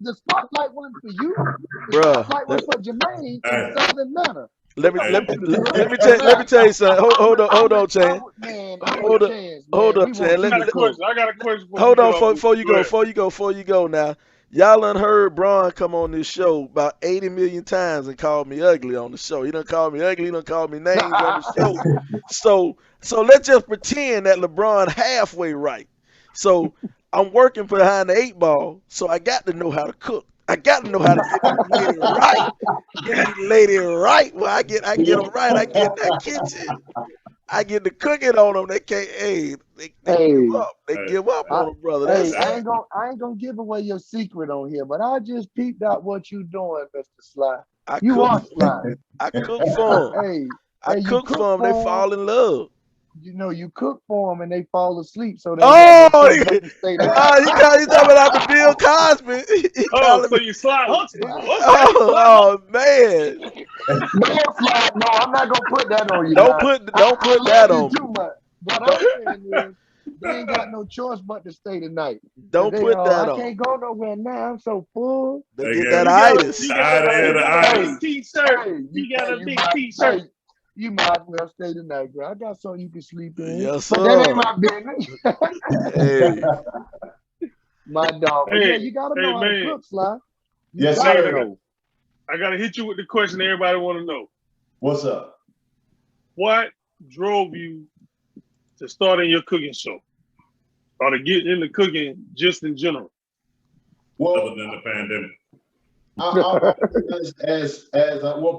Speaker 3: The spotlight one for you.
Speaker 1: Bro.
Speaker 3: The spotlight one for Jermaine in Southern Manna.
Speaker 1: Let me tell you something. Hold on, Chan. Hold up, Chan.
Speaker 4: I got a question.
Speaker 1: Hold on, before you go now. Y'all done heard Braun come on this show about 80 million times and called me ugly on the show. He done called me ugly. He done called me names on the show. So let's just pretend that LeBron halfway right. So I'm working behind the 8 ball, so I got to know how to cook. I got to know how to get the lady right. Get the lady right. Well, I get them right. I get that kitchen. I get the cooking on them. They can't. They give up. They give up on them, brother.
Speaker 3: I ain't gonna give away your secret on here, but I just peeped out what you doing, Mr. Sly. You are Sly.
Speaker 1: I cook for them. I cook for them. They fall in love.
Speaker 3: You cook for them and they fall asleep. So they
Speaker 1: you talking about the Bill Cosby.
Speaker 4: So you Sly Hustle.
Speaker 1: Oh man.
Speaker 3: No, I'm not gonna put that on you.
Speaker 1: Don't put that on me.
Speaker 3: Too much. What I'm saying is, they ain't got no choice but to stay tonight.
Speaker 1: Don't put that on.
Speaker 3: I can't go nowhere now. I'm so full.
Speaker 1: They get that itis.
Speaker 4: You got a big t-shirt. You got a big t-shirt.
Speaker 3: You might as well stay tonight, bro. I got something you can sleep in.
Speaker 1: Yes, sir.
Speaker 3: But that ain't my business.
Speaker 1: Hey.
Speaker 3: My dog.
Speaker 4: Hey,
Speaker 3: you gotta know how to cook, Sly.
Speaker 5: Yes, sir.
Speaker 4: I gotta hit you with the question everybody want to know.
Speaker 5: What's up?
Speaker 4: What drove you to start in your cooking show, or to get into cooking just in general?
Speaker 5: Well,
Speaker 2: other than the pandemic.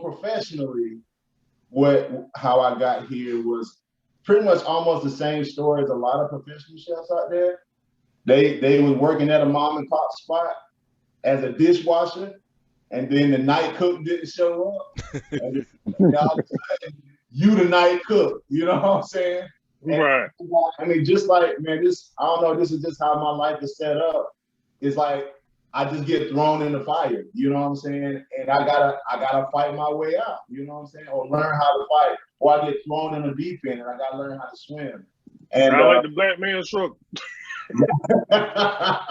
Speaker 5: Professionally, how I got here was pretty much almost the same story as a lot of professional chefs out there. They was working at a mom and pop spot as a dishwasher, and then the night cook didn't show up. And you the night cook, you know what I'm saying?
Speaker 4: Right.
Speaker 5: I mean, just like, man, I don't know, this is just how my life is set up. It's like I just get thrown in the fire, you know what I'm saying? And I gotta fight my way out, you know what I'm saying? Or learn how to fight. Or I get thrown in the deep end and I gotta learn how to swim. And
Speaker 4: I like the black man struggle.
Speaker 5: But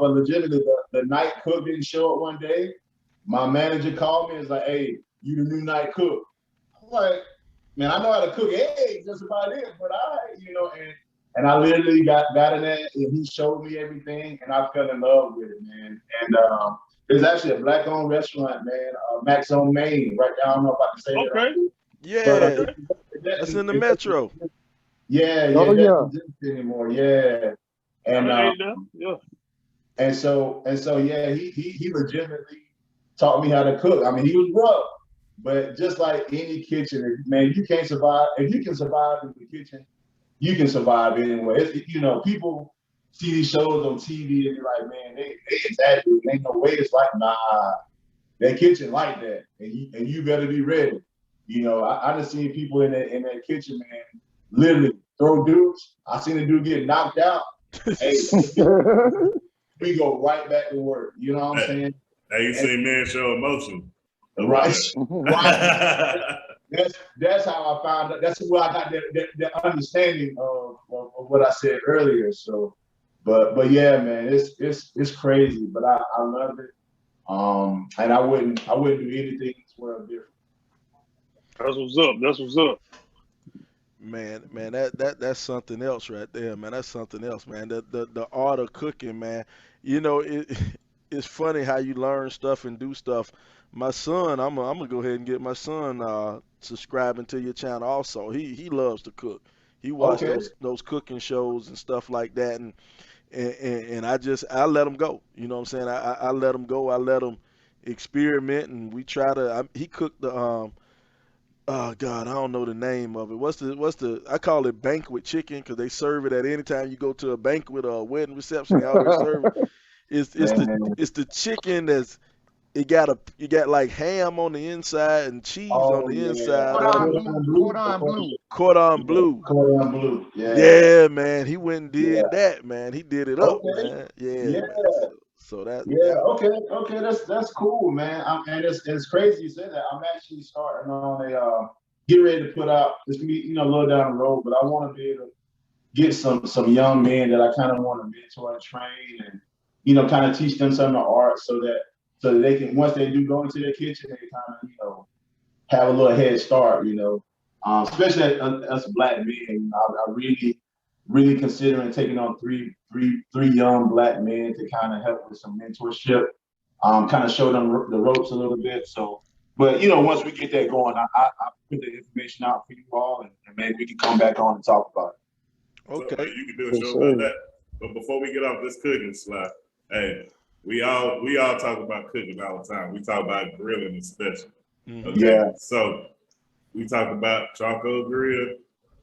Speaker 5: legitimately, the night cook didn't show up one day. My manager called me and was like, "Hey, you the new night cook." I'm like, man, I know how to cook eggs, that's about it. But and I literally got in there and he showed me everything and I fell in love with it, man. And there's actually a black-owned restaurant, man, Max on Main, right there. I don't know if I can say that.
Speaker 4: Okay.
Speaker 1: Yeah, that's in the metro.
Speaker 5: Yeah, that doesn't exist anymore. Yeah, and and so yeah, he legitimately taught me how to cook. I mean, he was rough, but just like any kitchen, man, you can't survive. If you can survive in the kitchen, you can survive anywhere. People see these shows on TV and they're like, man, they exaggerate. Ain't no way it's like, nah, that kitchen like that, and you better be ready. You know, I done seen people in that kitchen, man, literally throw dudes. I seen a dude get knocked out. Hey, we go right back to work. You know what I'm saying?
Speaker 2: Now you seen men show emotion.
Speaker 5: Right. Right. That's how I found out. That's where I got the understanding of what I said earlier. So, but yeah, man, it's crazy, but I love it. And I wouldn't do anything in this world different.
Speaker 4: That's what's up. That's what's up.
Speaker 1: Man, that's something else right there, man. That's something else, man. The art of cooking, man. You know, it's funny how you learn stuff and do stuff. My son, I'm gonna go ahead and get my son subscribing to your channel also. He loves to cook. He watches those cooking shows and stuff like that, and I let him go. You know what I'm saying? I let him go. I let him experiment, and we try to. He cooked the oh God, I don't know the name of it. What's the? I call it banquet chicken because they serve it at any time you go to a banquet or a wedding reception. They always serve it. It's the chicken that's you got like ham on the inside and cheese on the inside. Cordon bleu.
Speaker 5: Cordon bleu.
Speaker 1: Yeah, man. He went and did that, man. He did it up, man. Yeah. Man. So that.
Speaker 5: Yeah. Okay. That's cool, man. And it's crazy you said that. I'm actually starting on a get ready to put out. It's gonna be a little down the road, but I want to be able to get some young men that I kind of want to mentor and train, and kind of teach them some of the art so that they can, once they do go into their kitchen, they kind of have a little head start. Especially us black men. I really considering taking on three young black men to kind of help with some mentorship, kind of show them the ropes a little bit. So, but once we get that going, I put the information out for you all, and maybe we can come back on and talk about it.
Speaker 1: Okay.
Speaker 2: So, you can do a show about that. But before we get off this cooking slide, hey, we all talk about cooking all the time. We talk about grilling especially.
Speaker 1: Mm-hmm.
Speaker 2: Okay? Yeah. So we talk about charcoal grill,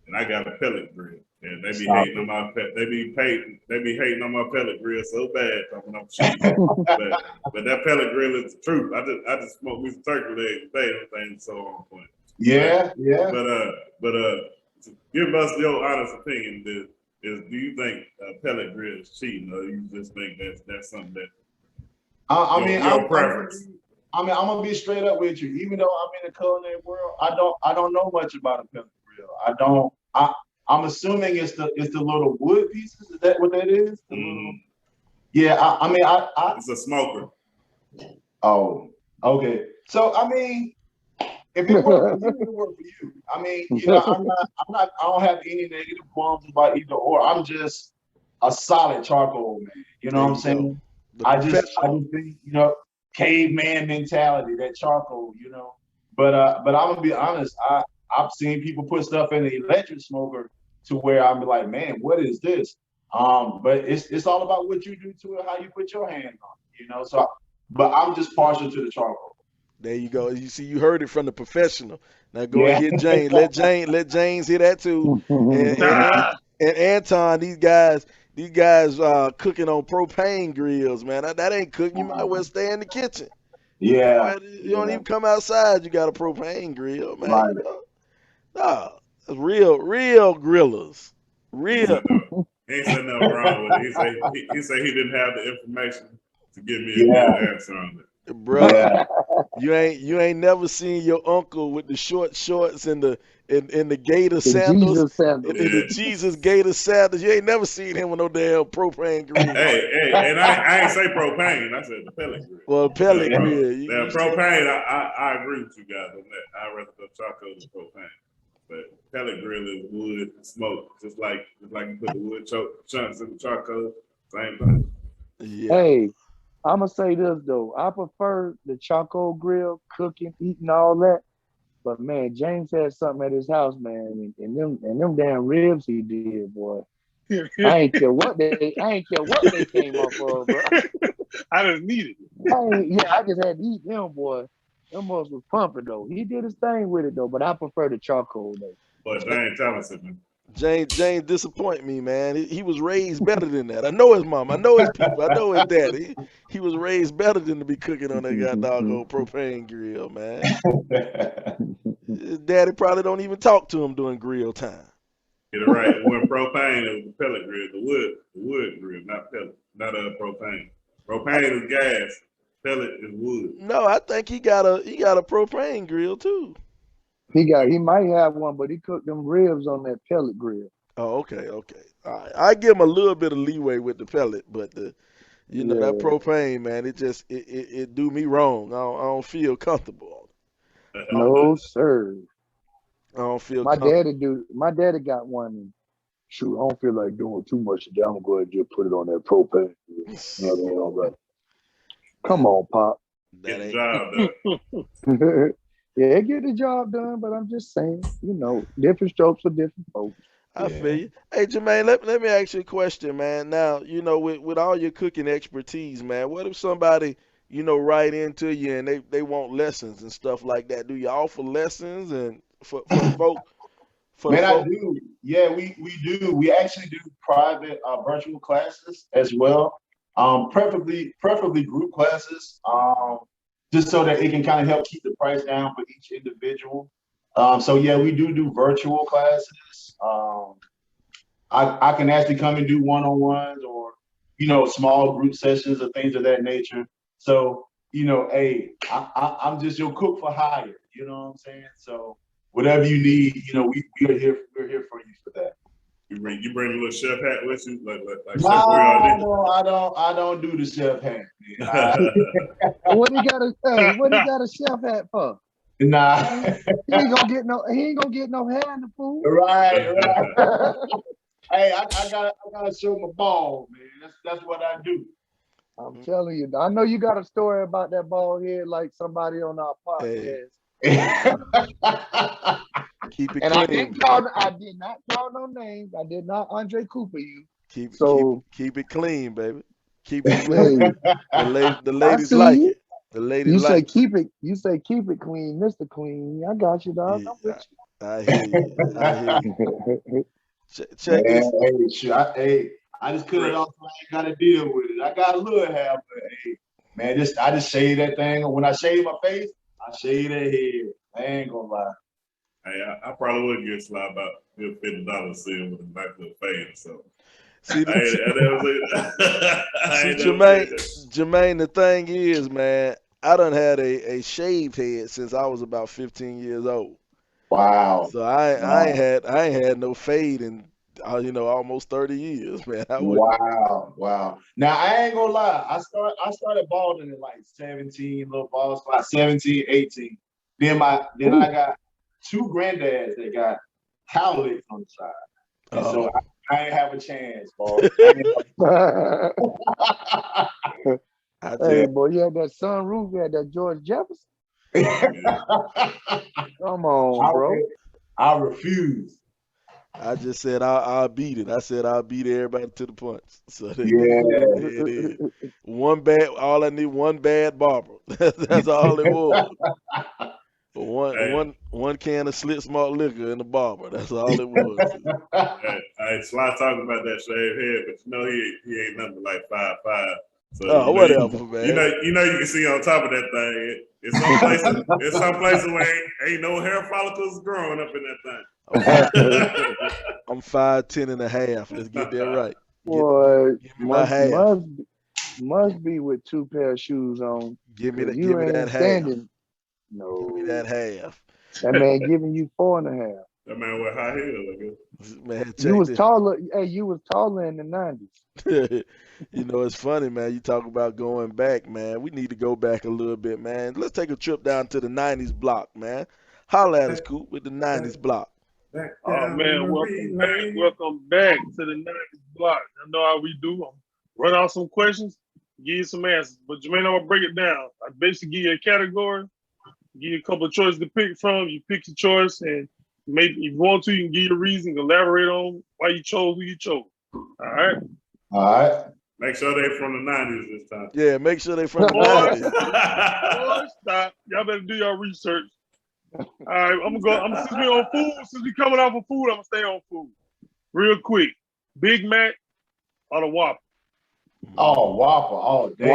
Speaker 2: and I got a pellet grill. And they be hating on my hating on my pellet grill so bad talking I'm cheap. but that pellet grill is the truth. I just smoked me some turkey legs today. Everything's so on point.
Speaker 5: Yeah.
Speaker 2: But give us your honest opinion. Do you think pellet grill is cheating, or you just think that's something that your preference?
Speaker 5: I'm gonna be straight up with you. Even though I'm in the culinary world, I don't know much about a pellet grill. I'm assuming it's the little wood pieces. Is that what that is?
Speaker 2: Mm-hmm.
Speaker 5: Yeah, I
Speaker 2: it's a smoker.
Speaker 5: Oh, okay. So if it works for you, it works for you. I don't have any negative qualms about either or. I'm just a solid charcoal man. You know what I'm saying? I just think, caveman mentality, that charcoal, But I'm gonna be honest, I've seen people put stuff in the electric smoker to where I'm like, man, what is this? But it's all about what you do to it, how you put your hand on it, So, but I'm just partial to the charcoal.
Speaker 1: There you go. You see, you heard it from the professional. Now go and get James. Let James hear that too. And Anton, these guys cooking on propane grills, man. That ain't cooking. You might as well stay in the kitchen.
Speaker 5: Yeah.
Speaker 1: You don't even come outside. You got a propane grill, man.
Speaker 5: Right.
Speaker 1: Nah, that's real grillers. Real.
Speaker 2: He ain't said nothing wrong with it. He said he didn't have the information to give me a good answer on it.
Speaker 1: Bro, you ain't never seen your uncle with the short shorts and the gator sandals, the Jesus gator sandals. You ain't never seen him with no damn propane grill.
Speaker 2: Hey, and I ain't say propane. I said the pellet grill.
Speaker 1: Well, pellet grill.
Speaker 2: Propane, I agree with you guys on that. I'd rather go charcoal than propane. But pellet grill is wood and smoke, just like you put the wood chunks in the charcoal. Same thing.
Speaker 1: Yeah.
Speaker 3: Hey, I'm gonna say this though. I prefer the charcoal grill, cooking, eating, all that. But man, James had something at his house, man, and them damn ribs he did, boy. I ain't care what they came up of, bro.
Speaker 4: I didn't need it.
Speaker 3: I just had to eat them, boy. Them was pumping though. He did his thing with it though, but I prefer the charcoal though.
Speaker 2: But James talented, man.
Speaker 1: James disappoint me, man. He was raised better than that. I know his mom. I know his people. I know his daddy. He was raised better than to be cooking on that doggone propane grill, man. His daddy probably don't even talk to him during grill time.
Speaker 2: Get it right. It wasn't propane, it was the pellet grill, the wood grill, not pellet, not propane. Propane is gas, pellet is wood.
Speaker 1: No, I think he got a propane grill too.
Speaker 3: He might have one, but he cooked them ribs on that pellet grill.
Speaker 1: Oh, okay. All right. I give him a little bit of leeway with the pellet, but that propane, man, it do me wrong. I don't feel comfortable.
Speaker 3: No, sir.
Speaker 1: I don't feel
Speaker 3: my daddy got one. And shoot, I don't feel like doing too much today. I'm gonna go ahead and just put it on that propane. Right. Come on, Pop.
Speaker 2: Get the job done.
Speaker 3: Yeah, get the job done, but I'm just saying, different strokes for different folks.
Speaker 1: I feel you. Hey, Jermaine, let me ask you a question, man. Now, with all your cooking expertise, man, what if somebody, write into you and they want lessons and stuff like that? Do you offer lessons and for folk?
Speaker 5: I do. Yeah, we do. We actually do private virtual classes as well. Preferably group classes. Just so that it can kind of help keep the price down for each individual. So yeah, we do virtual classes. I can actually come and do one-on-ones or, small group sessions or things of that nature. So, hey, I'm just your cook for hire. You know what I'm saying? So whatever you need, we're here for you for that.
Speaker 2: You bring a little chef hat with you, like
Speaker 5: no, I don't do the chef hat.
Speaker 3: What he got a chef hat for?
Speaker 5: Nah,
Speaker 3: he ain't gonna get no hand in the food.
Speaker 5: Right. Hey, I gotta show my ball, man. That's what I do.
Speaker 3: I'm telling you, I know you got a story about that bald head, like somebody on our podcast.
Speaker 5: Hey.
Speaker 1: Keep it
Speaker 3: and
Speaker 1: clean.
Speaker 3: I did not call no names. I did not Andre Cooper you.
Speaker 1: Keep it clean, baby. Keep it
Speaker 3: clean.
Speaker 1: The ladies like it. The ladies like it.
Speaker 3: You say keep it clean, Mr. Clean. I got you, dog.
Speaker 1: Yeah,
Speaker 3: I'm with you.
Speaker 1: I hear you. Check
Speaker 5: this. I just cut it off so I ain't gotta deal with it. I got a little hair, but hey, man, I just shave that thing. When I shave my face, I shave that head. I ain't gonna lie.
Speaker 2: Hey, I probably would get Sly about $50 seeing with a nice little fade or something.
Speaker 1: See, Jermaine, the thing is, man, I done had a shaved head since I was about 15 years old.
Speaker 5: Wow.
Speaker 1: So I ain't had no fade in almost 30 years, man.
Speaker 5: Wow. Now I ain't gonna lie. I started balding at like 17, little bald spot, 17, 18. Then I got two granddads that got cowlicks on the side. And so I ain't have a chance, boy.
Speaker 3: Hey, boy, you had that sunroof, you had that George Jefferson. Come on, bro.
Speaker 5: I refuse.
Speaker 1: I just said I'll beat it. I said I'll beat everybody to the punch. So
Speaker 5: it
Speaker 1: is. All I need one bad barber. That's all it was. One can of Slit Smart liquor in the barber. That's all it was.
Speaker 2: Hey, Sly talking about that shaved head, but he ain't nothing like 5'5". So
Speaker 1: whatever, man.
Speaker 2: You can see on top of that thing. It's some places where ain't no hair follicles growing up in that thing.
Speaker 1: I'm 5'10" and a half. Let's get that right.
Speaker 3: Boy,
Speaker 1: give me my half.
Speaker 3: Must be with two pair of shoes on.
Speaker 1: Give me that half.
Speaker 3: No.
Speaker 1: Give me that half.
Speaker 3: That man giving you 4.5.
Speaker 2: That man with high heels.
Speaker 1: Man,
Speaker 3: you was taller. Hey, you was taller in the 90s.
Speaker 1: It's funny, man. You talk about going back, man. We need to go back a little bit, man. Let's take a trip down to the 90s block, man. Holla at us, Coop, with the 90s block.
Speaker 4: Oh, man, welcome back to the 90s block. I know how we do. Run out some questions, give you some answers. But Jermaine, I'm going to break it down. I basically give you a category, give you a couple of choices to pick from. You pick your choice, and maybe if you want to, you can give your reason, elaborate on why you chose who you chose. All right?
Speaker 2: Make sure they're from the 90s this time.
Speaker 1: Yeah, make sure they're from the 90s.
Speaker 4: Boy, stop. Y'all better do your research. All right, since we on food, since we coming off of food, I'm gonna stay on food. Real quick. Big Mac or the Whopper?
Speaker 5: Oh, Whopper all day.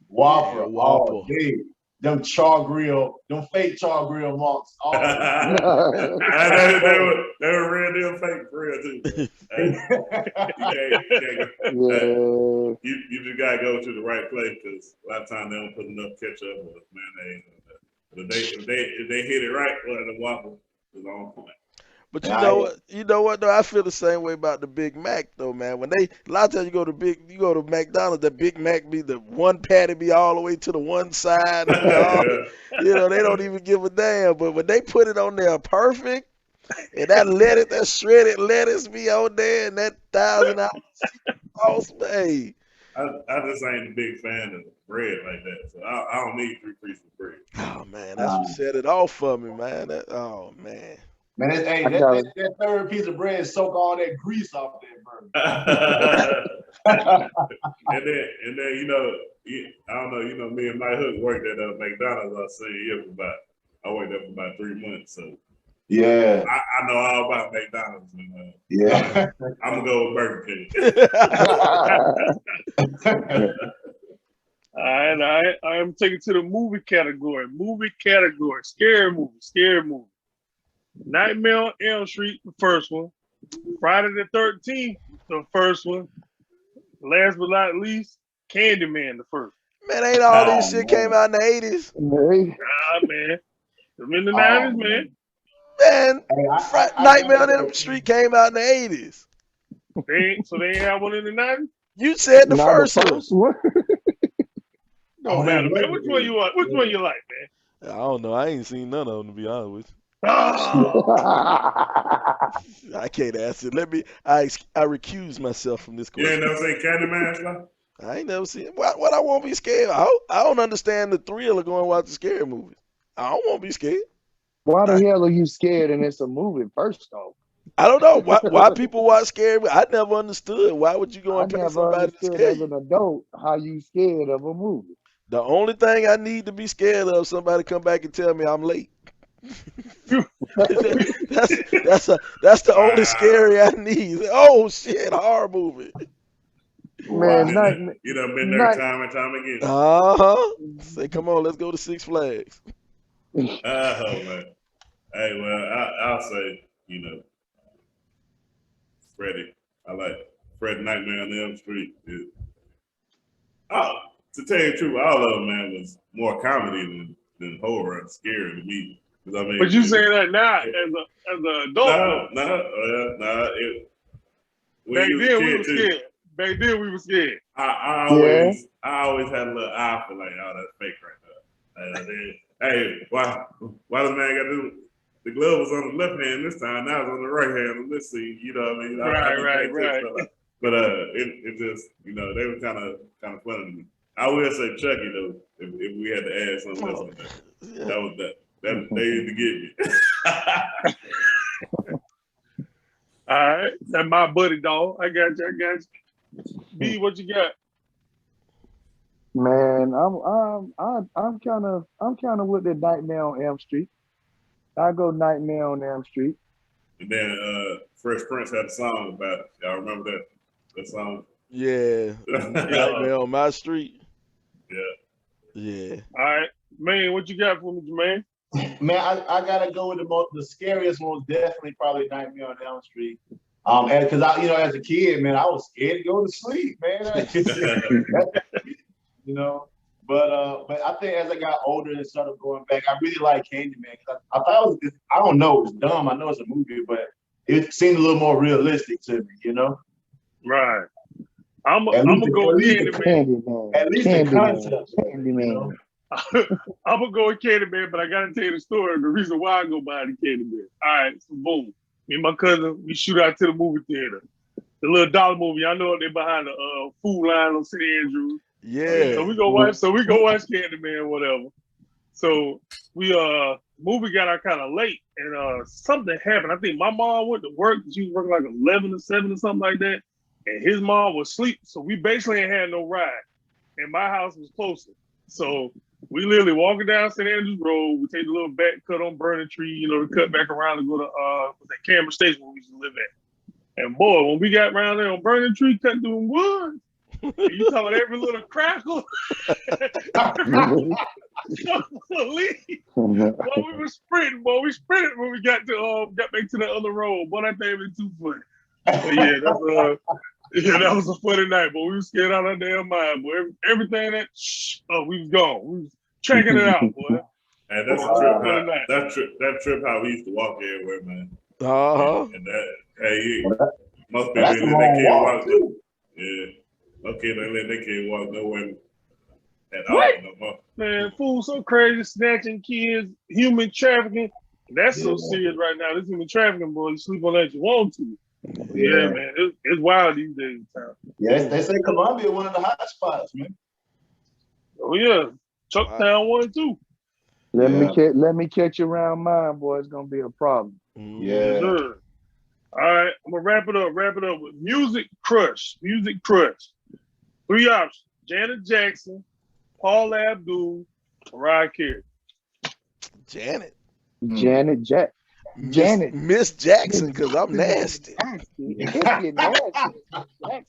Speaker 3: Whopper.
Speaker 5: All day. them char grill, them fake char grill marks.
Speaker 2: They were real deal fake for real too. You just gotta go to the right place because a lot of times they don't put enough ketchup or mayonnaise. But if they hit it right, well, the waffle is on point.
Speaker 1: But you know what though? I feel the same way about the Big Mac though, man. When a lot of times you go to McDonald's, the Big Mac be the one patty be all the way to the one side. You know, they don't even give a damn. But when they put it on there perfect, and that shredded lettuce be on there, and that $1,000 sauce, hey.
Speaker 2: I just ain't a big fan of bread like that, so I don't need 3 pieces of bread.
Speaker 1: Oh man, that's what set it off for me, man. Oh man.
Speaker 5: Man, that third piece of bread soak all that grease off that burger.
Speaker 2: and then you know, I don't know, you know, me and Mike Hook worked at McDonald's. I worked there for about 3 months, so
Speaker 5: yeah,
Speaker 2: I know all about McDonald's. And,
Speaker 5: yeah,
Speaker 2: I'm gonna go with Burger King.
Speaker 4: All right, I am taking to the movie category. Scary movie. Nightmare on Elm Street, the first one. Friday the 13th, the first one. Last but not least, Candyman, the first.
Speaker 1: Man, ain't all this shit came out in the 80s?
Speaker 4: Man. I'm in the 90s, man.
Speaker 1: Man, Nightmare on Elm Street came out in the 80s.
Speaker 4: So they ain't have one in the 90s?
Speaker 1: You said the first one.
Speaker 4: No matter, man. Which one you want? Which one you like, man?
Speaker 1: I don't know. I ain't seen none of them, to be honest with you. I can't answer. I recuse myself from this question.
Speaker 2: You ain't never seen Candyman?
Speaker 1: I ain't never seen it. What I won't be scared? I don't understand the thrill of going watch a scary movie. I don't want to be scared.
Speaker 3: Why the hell are you scared and it's a movie first off?
Speaker 1: I don't know why people watch scary movies. I never understood. Why would you go and pay somebody to scare you?
Speaker 3: As an adult, how you scared of a movie?
Speaker 1: The only thing I need to be scared of, somebody come back and tell me I'm late. that's the only scary I need. Oh shit, horror movie.
Speaker 3: Man,
Speaker 2: you done been there time and time again.
Speaker 1: Say, come on, let's go to Six Flags.
Speaker 2: Oh man. Hey, well, I'll say, you know, Freddy. I like Freddy Nightmare on Elm Street. To tell you the truth, all of them, man, was more comedy than horror and scary to me. I mean,
Speaker 4: but you saying that now as an adult?
Speaker 2: No.
Speaker 4: Back then we were scared. Back then we were scared.
Speaker 2: I always had a little eye for like, oh, that's fake right there. Hey, why the man got to do? The glove was on the left hand this time. Now it's on the right hand. Let's see, you know what I mean?
Speaker 4: Right.
Speaker 2: But it just, you know, they were kind of funny to me. I will say Chucky though, if we had to add something else on that. That was that. They need to get me.
Speaker 4: All right, that's my buddy, dog. I got you. B, what you got?
Speaker 3: Man, I'm kind of with the Nightmare on Elm Street. I go Nightmare on Elm Street.
Speaker 2: And then Fresh Prince had a song about it. Y'all remember that song?
Speaker 1: Yeah, Nightmare on My Street. Yeah.
Speaker 4: All right, man, what you got for me, Jermaine?
Speaker 5: Man, I gotta go with the scariest one. Definitely probably Nightmare on Elm Street. And because as a kid, man, I was scared to go to sleep, man. You know, but I think as I got older and started going back, I really like Candyman. I thought I don't know, it was dumb. I know it's a movie, but it seemed a little more realistic to me, you know.
Speaker 4: Right. I'm gonna go with Candyman.
Speaker 5: At least the concept.
Speaker 3: Candyman.
Speaker 4: I'm gonna go with Candyman, but I gotta tell you the story. The reason why I go by the Candyman. All right, so boom. Me and my cousin, we shoot out to the movie theater. The little dollar movie. I know they're behind the food line on St. Andrews.
Speaker 1: Yeah.
Speaker 4: So we go watch Candyman, whatever. So we movie got out kind of late, and something happened. I think my mom went to work. She was working like 11 to 7 or something like that, and his mom was asleep. So we basically ain't had no ride, and my house was closer. So we literally walking down St. Andrews Road. We take a little back cut on Burning Tree, you know, to cut back around and go to that Cameron Station where we used to live at. And boy, when we got around there on Burning Tree, cutting through woods, you talking every little crackle. I Boy, we were sprinting, boy. We sprinted when we got back to the other road. Boy, that thing was too funny. But yeah, that was a funny night, but we were scared out of our damn mind, boy. Everything we was gone. We was checking it out, boy.
Speaker 2: And that's a trip. That trip how we used to walk everywhere, man. And that most people let their kid walk. Yeah, most kids don't let their kid walk nowhere at all no more.
Speaker 4: Man, fool, so crazy, snatching kids, human trafficking. That's so serious right now. This human trafficking, boy. You sleep on that you want to. Yeah, man, it's wild these days.
Speaker 5: Yes, they say Columbia one of the hot spots, man.
Speaker 4: Oh yeah, Chucktown 1 and 2.
Speaker 3: Let me catch you around mine, boy. It's gonna be a problem.
Speaker 5: Yeah.
Speaker 4: Sure. All right, I'm gonna wrap it up with Music Crush. 3 options: Janet Jackson, Paula Abdul, Mariah Carey.
Speaker 1: Janet Miss Jackson, because I'm nasty.
Speaker 3: Jackson,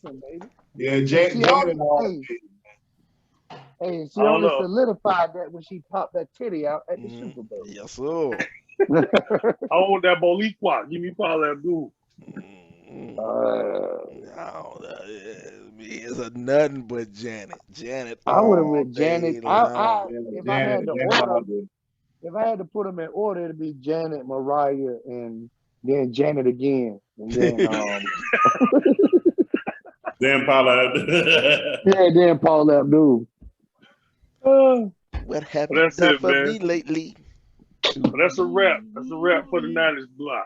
Speaker 3: baby.
Speaker 5: Yeah, Janet.
Speaker 3: Hey, she only solidified that when she popped that titty out at the Super Bowl.
Speaker 1: Yes, sir.
Speaker 4: I want that Boricua. Give me Paula Abdul.
Speaker 1: It's a nothing but Janet.
Speaker 3: I would have went Janet. If I had to put them in order, it'd be Janet, Mariah, and then Janet again, and then
Speaker 2: then Paula Abdul.
Speaker 3: then Paula Abdul.
Speaker 1: What happened for me lately?
Speaker 4: But that's a wrap. That's a wrap for the 90s block.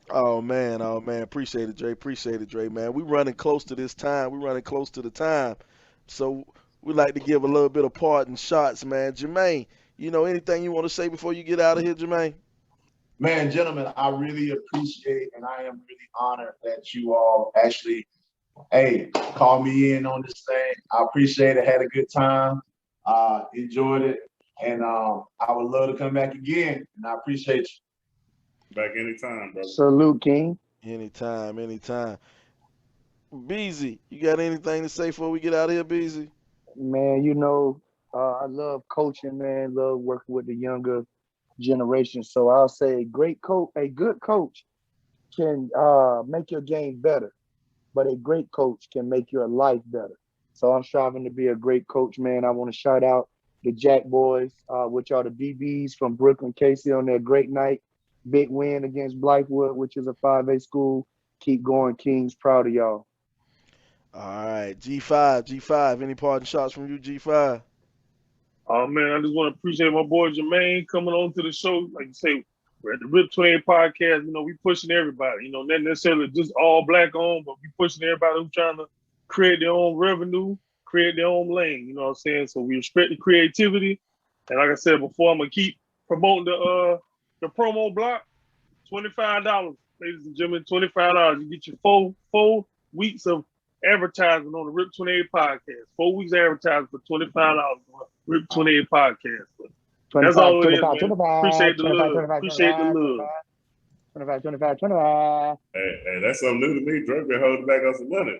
Speaker 1: Oh man. Appreciate it, Dre. Man, we running close to this time. So we like to give a little bit of parting shots, man. Jermaine, anything you want to say before you get out of here, Jermaine?
Speaker 5: Man, gentlemen, I really appreciate and I am really honored that you all actually, call me in on this thing. I appreciate it. Had a good time. Enjoyed it. And I would love to come back again. And I appreciate you.
Speaker 2: Back anytime, brother.
Speaker 3: Salute, King.
Speaker 1: Anytime. Beezy, you got anything to say before we get out of here, Beezy?
Speaker 3: Man, I love coaching, man. Love working with the younger generation. So I'll say a good coach can make your game better, but a great coach can make your life better. So I'm striving to be a great coach, man. I want to shout out the Jack Boys, which are the DBs from Brooklyn, Casey, on their great night. Big win against Blythewood, which is a 5A school. Keep going, Kings. Proud of y'all.
Speaker 1: All right, G5. Any parting shots from you, G5?
Speaker 4: Oh man, I just want to appreciate my boy Jermaine coming on to the show. Like you say, we're at the Rip 28 podcast. We pushing everybody. Not necessarily just all black owned, but we pushing everybody who's trying to create their own revenue, create their own lane. You know what I'm saying? So we respect the creativity. And like I said before, I'm gonna keep promoting the promo block. $25, ladies and gentlemen, $25. You get your four weeks of advertising on the Rip 28 podcast. 4 weeks advertising for $25 on the Rip 28 podcast. That's all it is, man. Appreciate the love.
Speaker 3: 25.
Speaker 2: Hey, that's something new to me. Drake been holding back on some money.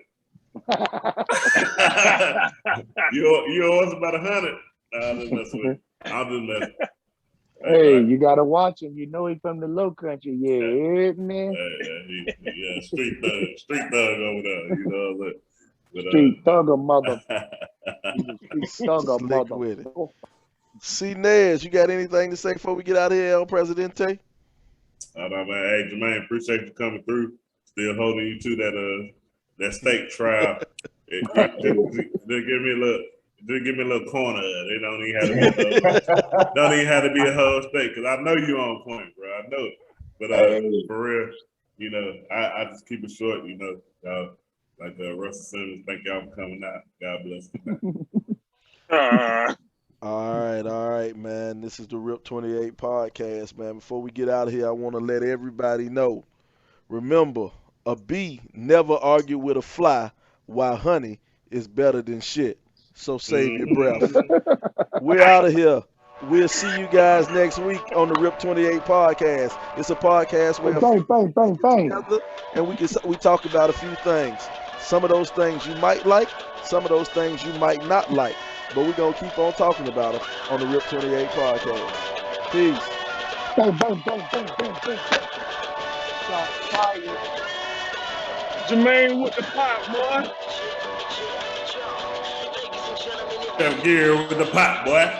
Speaker 2: you owe us about 100. I'm just messing.
Speaker 3: Hey, you gotta watch him. You know he's from the Low Country, man.
Speaker 2: Yeah, street thug over there.
Speaker 3: Street thugger mother. Street thugger mother.
Speaker 1: With it. C. Nez, you got anything to say before we get out of here, El Presidente?
Speaker 2: No, man. Hey, Jermaine, appreciate you coming through. Still holding you to that steak trial. Just give me a little corner. They don't even have to be a whole steak, because I know you on point, bro. I know it. But for real, I just keep it short. Like Russell Simmons. Thank y'all for coming out. God bless.
Speaker 1: All right, man. This is the Rip 28 podcast, man. Before we get out of here, I want to let everybody know. Remember, a bee never argued with a fly, while honey is better than shit. So save your breath. We're out of here. We'll see you guys next week on the Rip 28 podcast. It's a podcast where
Speaker 3: bang.
Speaker 1: and we talk about a few things. Some of those things you might like, some of those things you might not like. But we're going to keep on talking about them on the Rip 28 podcast. Peace.
Speaker 3: Boom, boom, boom, boom, boom, boom. Shots fired.
Speaker 4: Jermaine with the pot, boy.
Speaker 2: Geer with the pot, boy.